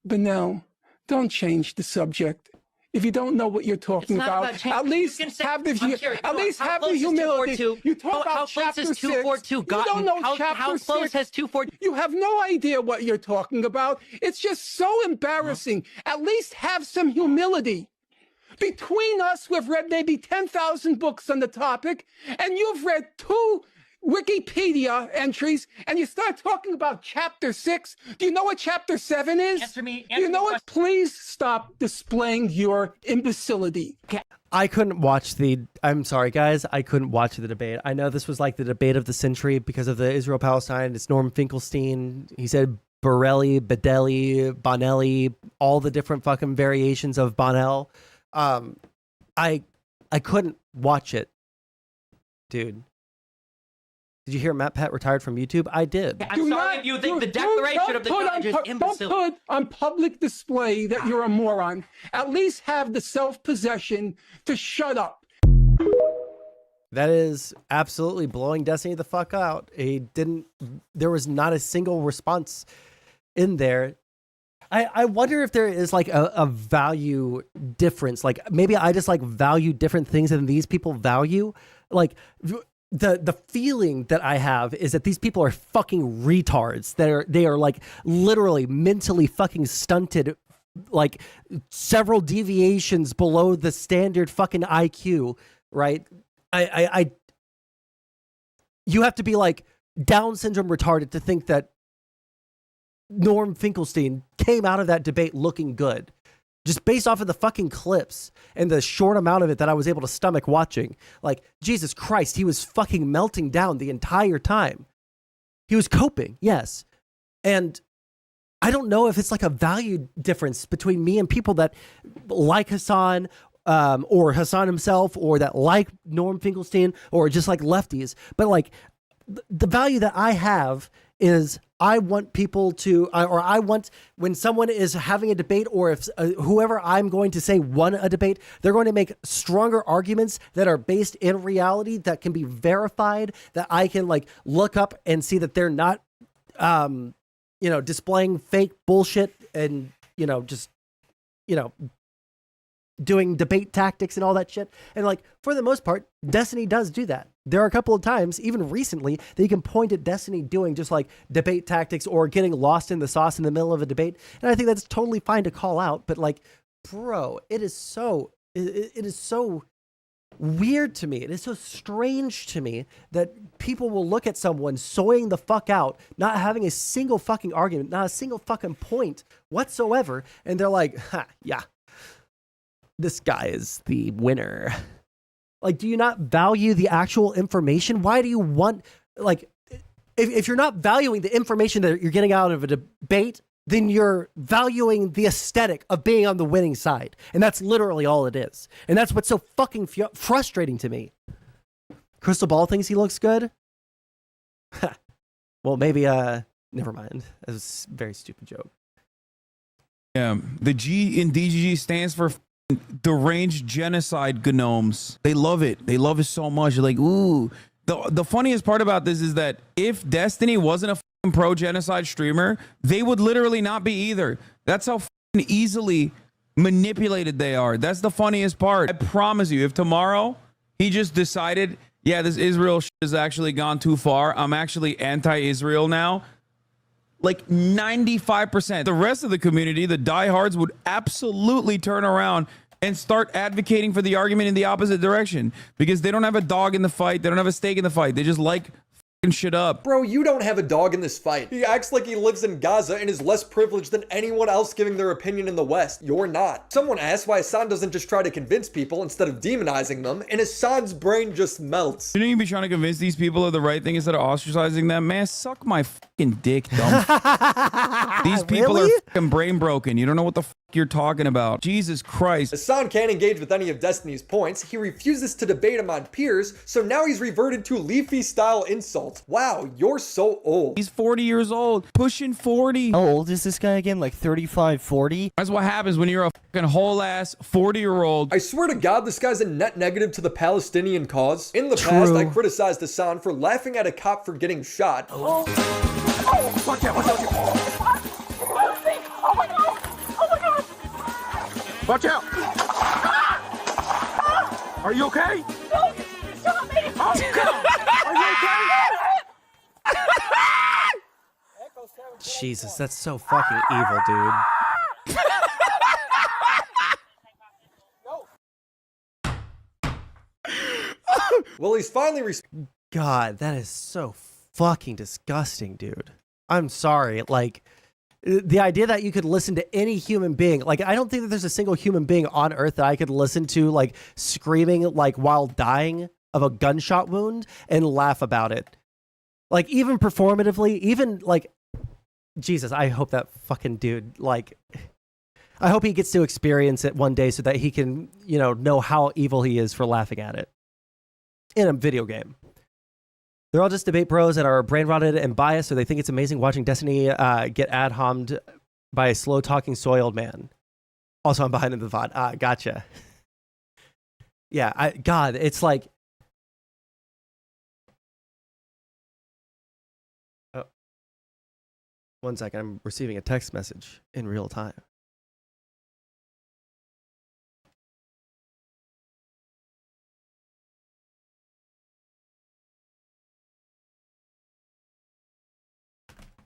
Bennell, don't change the subject. If you don't know what you're talking about, at least have the humility. You talk about chapter 6. You don't know chapter 6. How close has 242? You have no idea what you're talking about. It's just so embarrassing. At least have some humility. Between us, we've read maybe 10,000 books on the topic, and you've read 2 Wikipedia entries, and you start talking about chapter 6. Do you know what chapter 7 is?
Answer me.
Do you know what? Please stop displaying your imbecility.
I couldn't watch I'm sorry, guys. I couldn't watch the debate. I know this was like the debate of the century because of the Israel-Palestine. It's Norm Finkelstein. He said Borelli, Bedelli, Bonelli, all the different fucking variations of Bonnell. I couldn't watch it, dude. Did you hear Matt Pat retired from YouTube? I did.
I'm sorry if you think the Declaration of the Village is imbecile.
Don't put on public display that you're a moron. At least have the self-possession to shut up.
That is absolutely blowing Destiny the fuck out. There was not a single response in there. I wonder if there is like a value difference. Like maybe I just like value different things than these people value. Like the feeling that I have is that these people are fucking retards. They are like literally mentally fucking stunted, like several deviations below the standard fucking IQ, right? You have to be like Down syndrome retarded to think that Norm Finkelstein came out of that debate looking good. Just based off of the fucking clips and the short amount of it that I was able to stomach watching. Like, Jesus Christ, he was fucking melting down the entire time. He was coping, yes. And I don't know if it's like a value difference between me and people that like Hasan, or Hasan himself, or that like Norm Finkelstein, or just like lefties. But like, the value that I have is I want people to, or I want when someone is having a debate, or if whoever I'm going to say won a debate, they're going to make stronger arguments that are based in reality, that can be verified, that I can like look up and see that they're not, displaying fake bullshit and, just, doing debate tactics and all that shit. And like, for the most part, Destiny does do that. There are a couple of times, even recently, that you can point at Destiny doing just like debate tactics or getting lost in the sauce in the middle of a debate. And I think that's totally fine to call out. But like, bro, it is so weird to me. It is so strange to me that people will look at someone soying the fuck out, not having a single fucking argument, not a single fucking point whatsoever. And they're like, yeah, this guy is the winner. Like, do you not value the actual information? Why do you want, like, if you're not valuing the information that you're getting out of a debate, then you're valuing the aesthetic of being on the winning side. And that's literally all it is. And that's what's so fucking frustrating to me. Crystal Ball thinks he looks good? Well, maybe, never mind. That was a very stupid joke.
Yeah, the G in DGG stands for deranged genocide gnomes. They love it. They love it so much. They're like, ooh. The funniest part about this is that if Destiny wasn't a pro genocide streamer, they would literally not be either. That's how easily manipulated they are. That's the funniest part. I promise you, if tomorrow he just decided, yeah, this Israel shit has actually gone too far, I'm actually anti-Israel now, like 95%, the rest of the community, the diehards, would absolutely turn around and start advocating for the argument in the opposite direction, because they don't have a dog in the fight. They don't have a stake in the fight. They just like fucking shit up.
Bro, you don't have a dog in this fight. He acts like he lives in Gaza and is less privileged than anyone else giving their opinion in the West. You're not. Someone asked why Hasan doesn't just try to convince people instead of demonizing them, and Hasan's brain just melts.
Shouldn't you be trying to convince these people of the right thing instead of ostracizing them? Man, suck my fucking dick, dumb. These people are fucking brain broken. You don't know what the fuck you're talking about. Jesus Christ.
Hasan can't engage with any of Destiny's points. He refuses to debate him on peers, so now he's reverted to Leafy style insults. Wow, you're so old.
He's 40 years old, pushing 40.
How old is this guy again? Like 35, 40?
That's what happens when you're a fucking whole ass 40-year-old.
I swear to God, this guy's a net negative to the Palestinian cause. In the past, I criticized Hasan for laughing at a cop for getting shot.
Oh, watch out, watch out.
Watch out! Are you okay?
No, you shot me!
Oh, God! Are you okay?
Jesus, that's so fucking evil, dude.
Willy's finally
God, that is so fucking disgusting, dude. I'm sorry. Like, the idea that you could listen to any human being, like, I don't think that there's a single human being on earth that I could listen to, like, screaming, like, while dying of a gunshot wound and laugh about it. Like, even performatively, even, like, Jesus, I hope that fucking dude, like, I hope he gets to experience it one day so that he can, you know how evil he is for laughing at it in a video game. They're all just debate bros that are brain rotted and biased, so they think it's amazing watching Destiny get ad-hommed by a slow-talking soiled man. Also, I'm behind in the VOD. Gotcha. Yeah, God, it's like... Oh. 1 second, I'm receiving a text message in real time.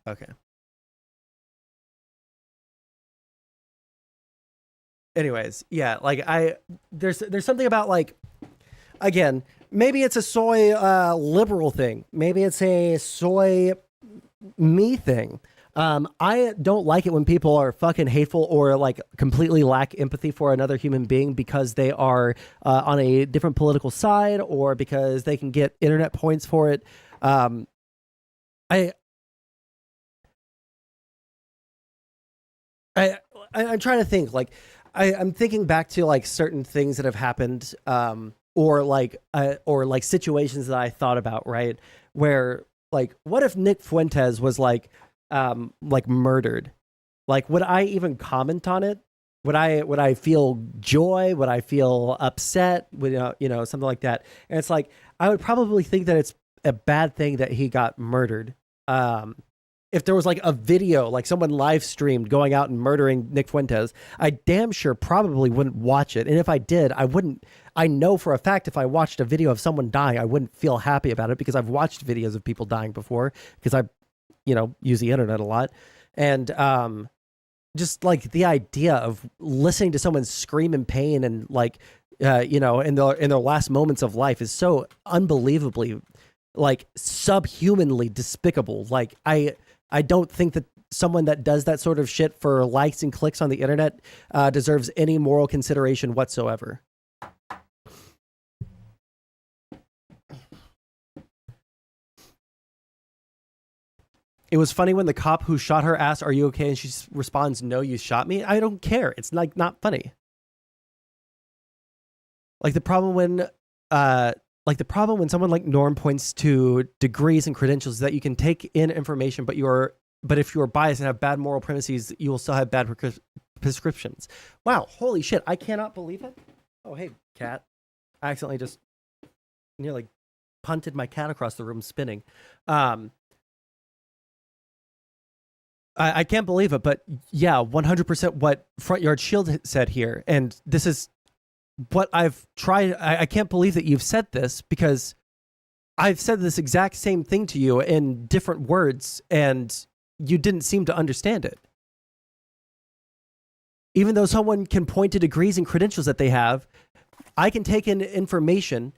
Okay. Anyways, yeah, like there's something about, like, again, maybe it's a soy liberal thing. Maybe it's a soy me thing. I don't like it when people are fucking hateful or, like, completely lack empathy for another human being because they are on a different political side or because they can get internet points for it. I'm trying to think, like, I'm thinking back to, like, certain things that have happened, or situations that I thought about, right? Where, like, what if Nick Fuentes was like murdered? Like, would I even comment on it? Would I feel joy? Would I feel upset? Would, something like that? And it's like, I would probably think that it's a bad thing that he got murdered. If there was, like, a video, like someone live streamed going out and murdering Nick Fuentes, I damn sure probably wouldn't watch it. And if I did, I know for a fact if I watched a video of someone dying, I wouldn't feel happy about it because I've watched videos of people dying before because I, use the internet a lot. And just, like, the idea of listening to someone scream in pain and, like, in their last moments of life is so unbelievably, like, subhumanly despicable. Like, I don't think that someone that does that sort of shit for likes and clicks on the internet deserves any moral consideration whatsoever. It was funny when the cop who shot her asked, "Are you okay?" and she responds, "No, you shot me." I don't care. It's, like, not funny. Like, the problem when someone like Norm points to degrees and credentials is that you can take in information, but if you are biased and have bad moral premises, you will still have bad prescriptions. Wow, holy shit, I cannot believe it. Oh, hey, cat. I accidentally just nearly punted my cat across the room spinning. I can't believe it, but yeah, 100% what Front Yard Shield said here, and this is what I've tried. I can't believe that you've said this because I've said this exact same thing to you in different words and you didn't seem to understand it. Even though someone can point to degrees and credentials that they have, I can take in information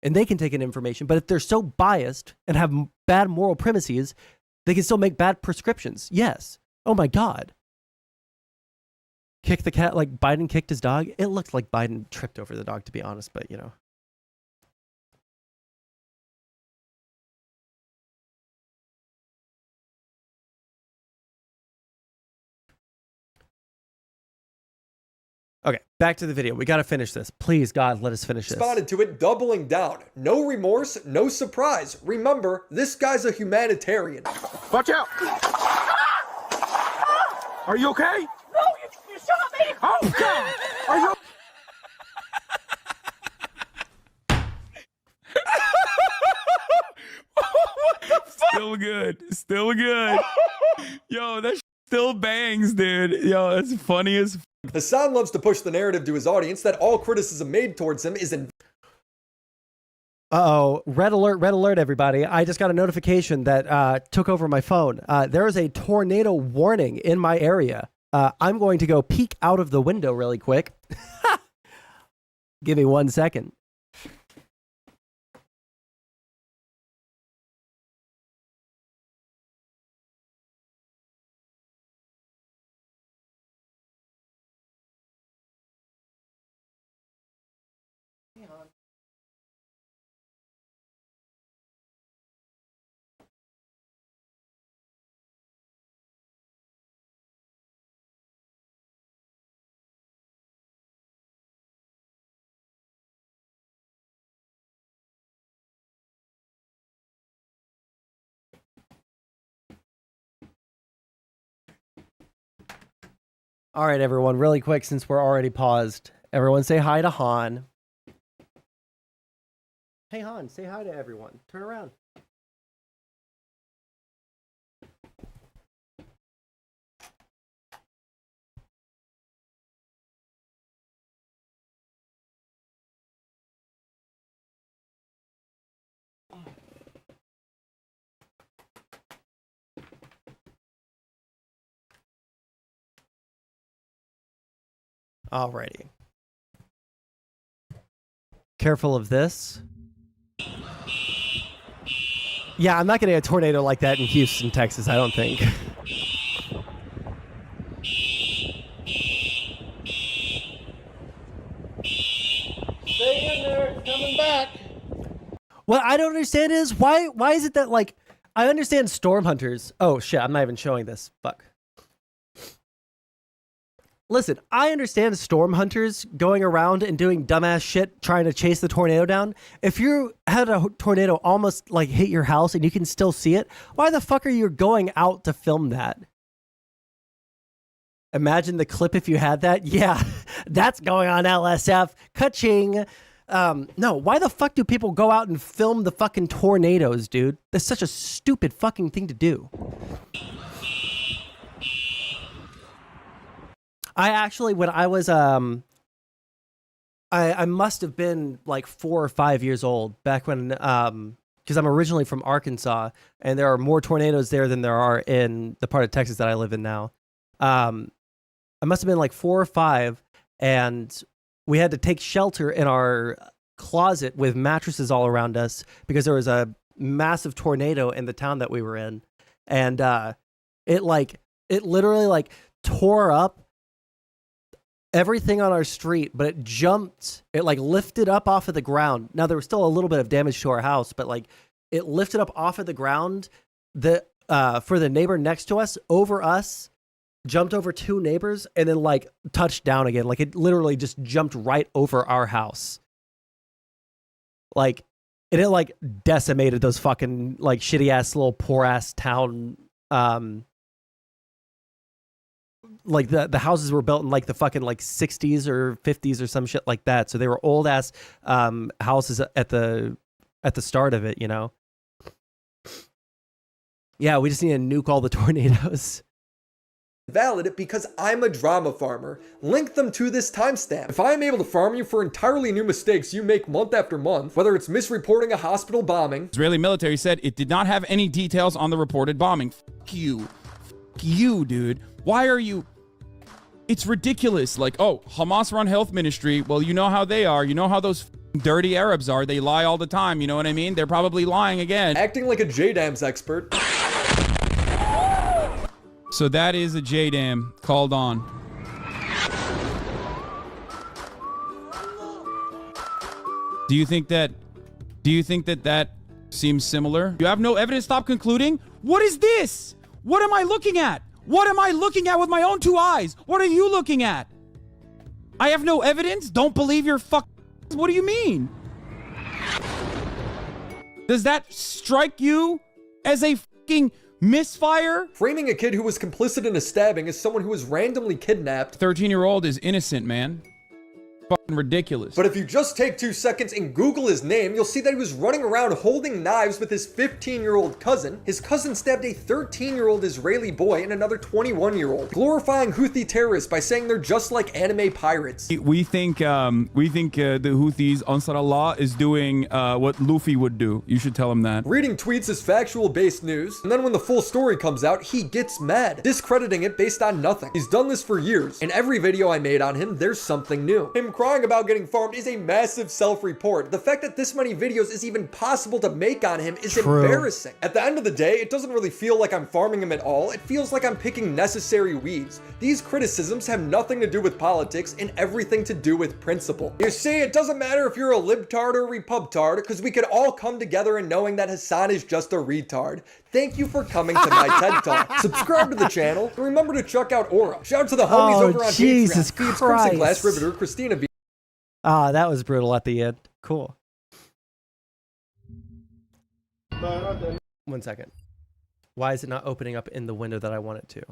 and they can take in information, but if they're so biased and have bad moral premises, they can still make bad prescriptions. Yes. Oh my God. Kick the cat like Biden kicked his dog. It looked like Biden tripped over the dog, to be honest, but Okay, back to the video. We got to finish this. Please, God, let us finish this.
Responded to it, doubling down. No remorse, no surprise. Remember, this guy's a humanitarian.
Watch out! Are you okay?
No, you shot me!
Oh, God! Are you...
What the fuck? Still good. Still good. Yo, that still bangs, dude. Yo, that's funny as
Hasan loves to push the narrative to his audience that all criticism made towards him is in...
Uh-oh, red alert, everybody. I just got a notification that took over my phone. There is a tornado warning in my area. I'm going to go peek out of the window really quick. Give me 1 second. Han. All right, everyone, really quick, since we're already paused, everyone say hi to Han. Hey, Han, say hi to everyone. Turn around. Alrighty. Careful of this. Yeah, I'm not getting a tornado like that in Houston, Texas, I don't think.
Stay in there, it's coming back.
What I don't understand is why is it that, like, I understand storm hunters. Oh shit, I'm not even showing this. Fuck. Listen, I understand storm hunters going around and doing dumbass shit trying to chase the tornado down. If you had a tornado almost like hit your house and you can still see it, why the fuck are you going out to film that? Imagine the clip if you had that. Yeah, that's going on LSF. Ka-ching. No, why the fuck do people go out and film the fucking tornadoes, dude? That's such a stupid fucking thing to do. I actually, when I was, I must have been like 4 or 5 years old back when, because I'm originally from Arkansas, and there are more tornadoes there than there are in the part of Texas that I live in now. I must have been like 4 or 5, and we had to take shelter in our closet with mattresses all around us because there was a massive tornado in the town that we were in, and it literally like tore up everything on our street, but it like lifted up off of the ground. Now there was still a little bit of damage to our house, but like it lifted up off of the ground for the neighbor next to us, over us, jumped over 2 neighbors, and then like touched down again. Like it literally just jumped right over our house. Like, and it like decimated those fucking like shitty ass little poor ass town. Like the houses were built in like the fucking like 60s or 50s or some shit like that. So they were old ass houses at the start of it, you know? Yeah, we just need to nuke all the tornadoes.
Valid because I'm a drama farmer. Link them to this timestamp. If I'm able to farm you for entirely new mistakes you make month after month, whether it's misreporting a hospital bombing.
Israeli military said it did not have any details on the reported bombing. Fuck you. Fuck you, dude. Why are you... It's ridiculous. Like, oh, Hamas run health ministry. Well, you know how they are. You know how those dirty Arabs are. They lie all the time. You know what I mean? They're probably lying again.
Acting like a JDAM's expert.
So that is a JDAM called on. Do you think that seems similar? You have no evidence. Stop concluding. What is this? What am I looking at? What am I looking at with my own 2 eyes? What are you looking at? I have no evidence? Don't believe your fuck. What do you mean? Does that strike you as a fucking misfire?
Framing a kid who was complicit in a stabbing as someone who was randomly kidnapped.
13-year-old is innocent, man. Fucking ridiculous.
But if you just take 2 seconds and Google his name, you'll see that he was running around holding knives with his 15-year-old cousin. His cousin stabbed a 13-year-old Israeli boy and another 21-year-old, glorifying Houthi terrorists by saying they're just like anime pirates.
We think the Houthis, Ansar Allah, is doing what Luffy would do. You should tell him that.
Reading tweets is factual-based news, and then when the full story comes out, he gets mad, discrediting it based on nothing. He's done this for years. In every video I made on him, there's something new. Him crying about getting farmed is a massive self-report. The fact that this many videos is even possible to make on him is embarrassing. At the end of the day, it doesn't really feel like I'm farming him at all. It feels like I'm picking necessary weeds. These criticisms have nothing to do with politics and everything to do with principle. You see, it doesn't matter if you're a libtard or a repubtard, because we could all come together in knowing that Hasan is just a retard. Thank you for coming to my TED Talk. Subscribe to the channel, and remember to check out Aura. Shout out to the homies over on
Jesus
Patreon. Feeds
Christ.
Crimson Glass Riveter, Christina B.
Ah, that was brutal at the end. Cool. 1 second. Why is it not opening up in the window that I want it to?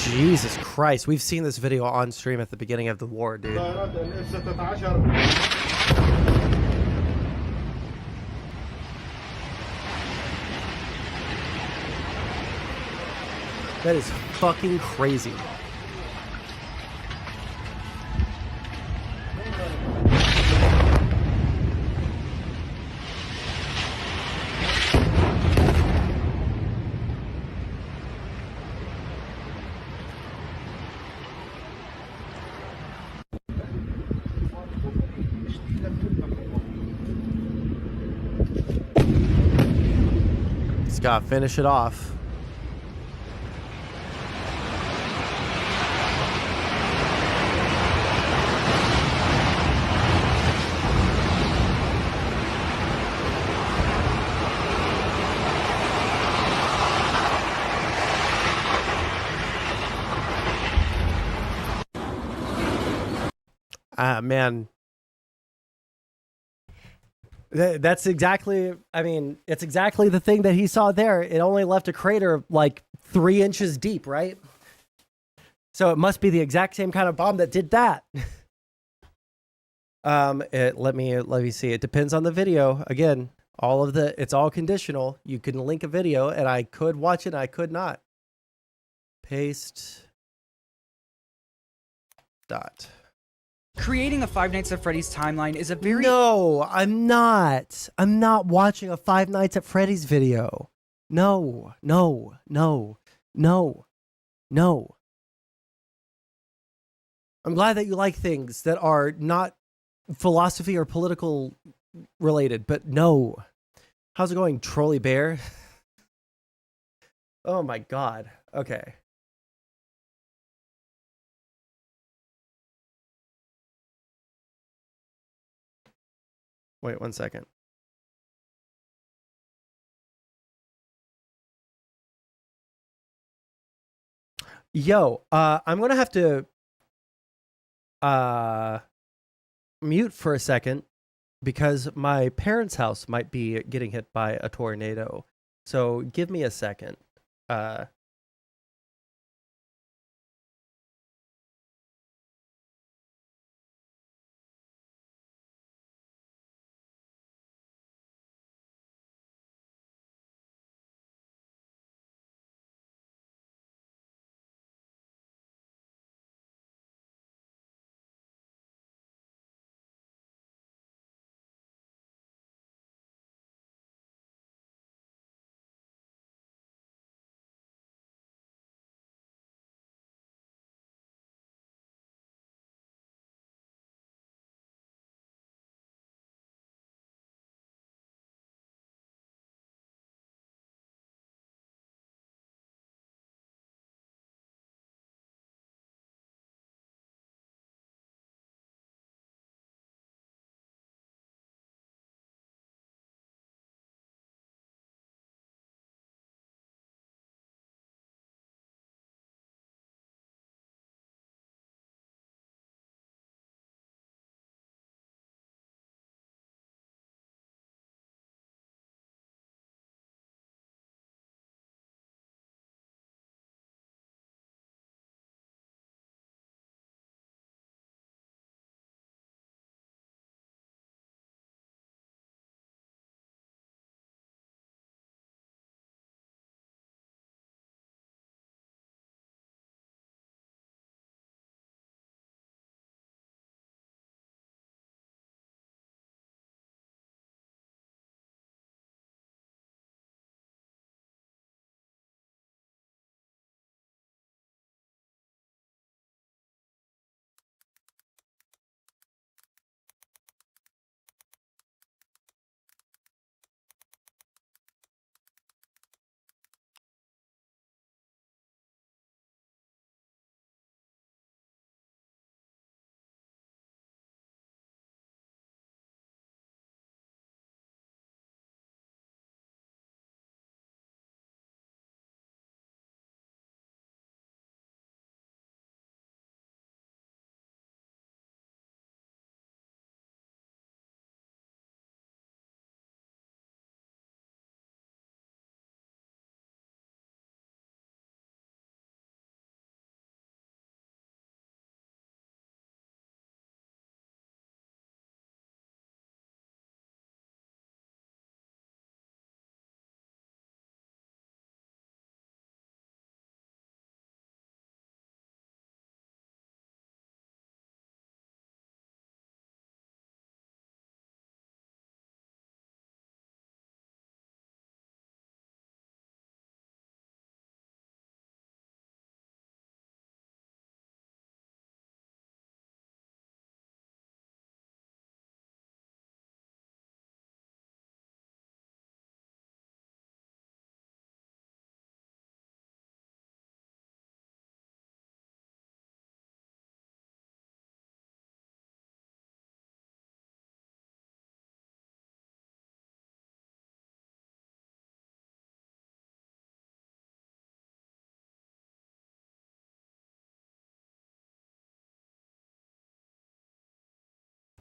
Jesus Christ, we've seen this video on stream at the beginning of the war, dude. That is fucking crazy. Scott, finish it off. Man. That's exactly, I mean, it's exactly the thing that he saw there. It only left a crater like 3 inches deep, right? So it must be the exact same kind of bomb that did that. Let me see. It depends on the video. Again, it's all conditional. You can link a video and I could watch it, I could not. Paste. Dot.
Creating a Five Nights at Freddy's timeline is a very...
No, I'm not. I'm not watching a Five Nights at Freddy's video. No, no, no, no, no. I'm glad that you like things that are not philosophy or political related, but no. How's it going, Trolley Bear? Oh my God. Okay. Wait 1 second. Yo, I'm gonna have to mute for a second because my parents' house might be getting hit by a tornado. So give me a second.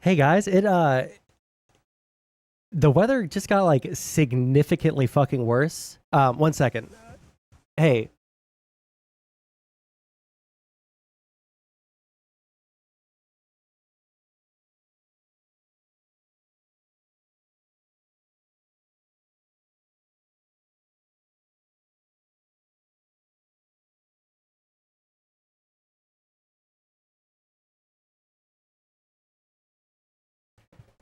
Hey guys, the weather just got like significantly fucking worse. 1 second. Hey.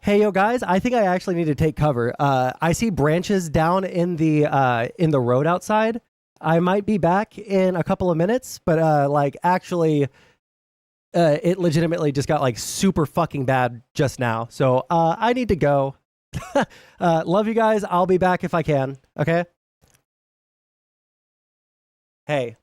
Hey, yo, guys! I think I actually need to take cover. I see branches down in the road outside. I might be back in a couple of minutes, but like actually, it legitimately just got like super fucking bad just now. So I need to go. Love you guys. I'll be back if I can. Okay. Hey.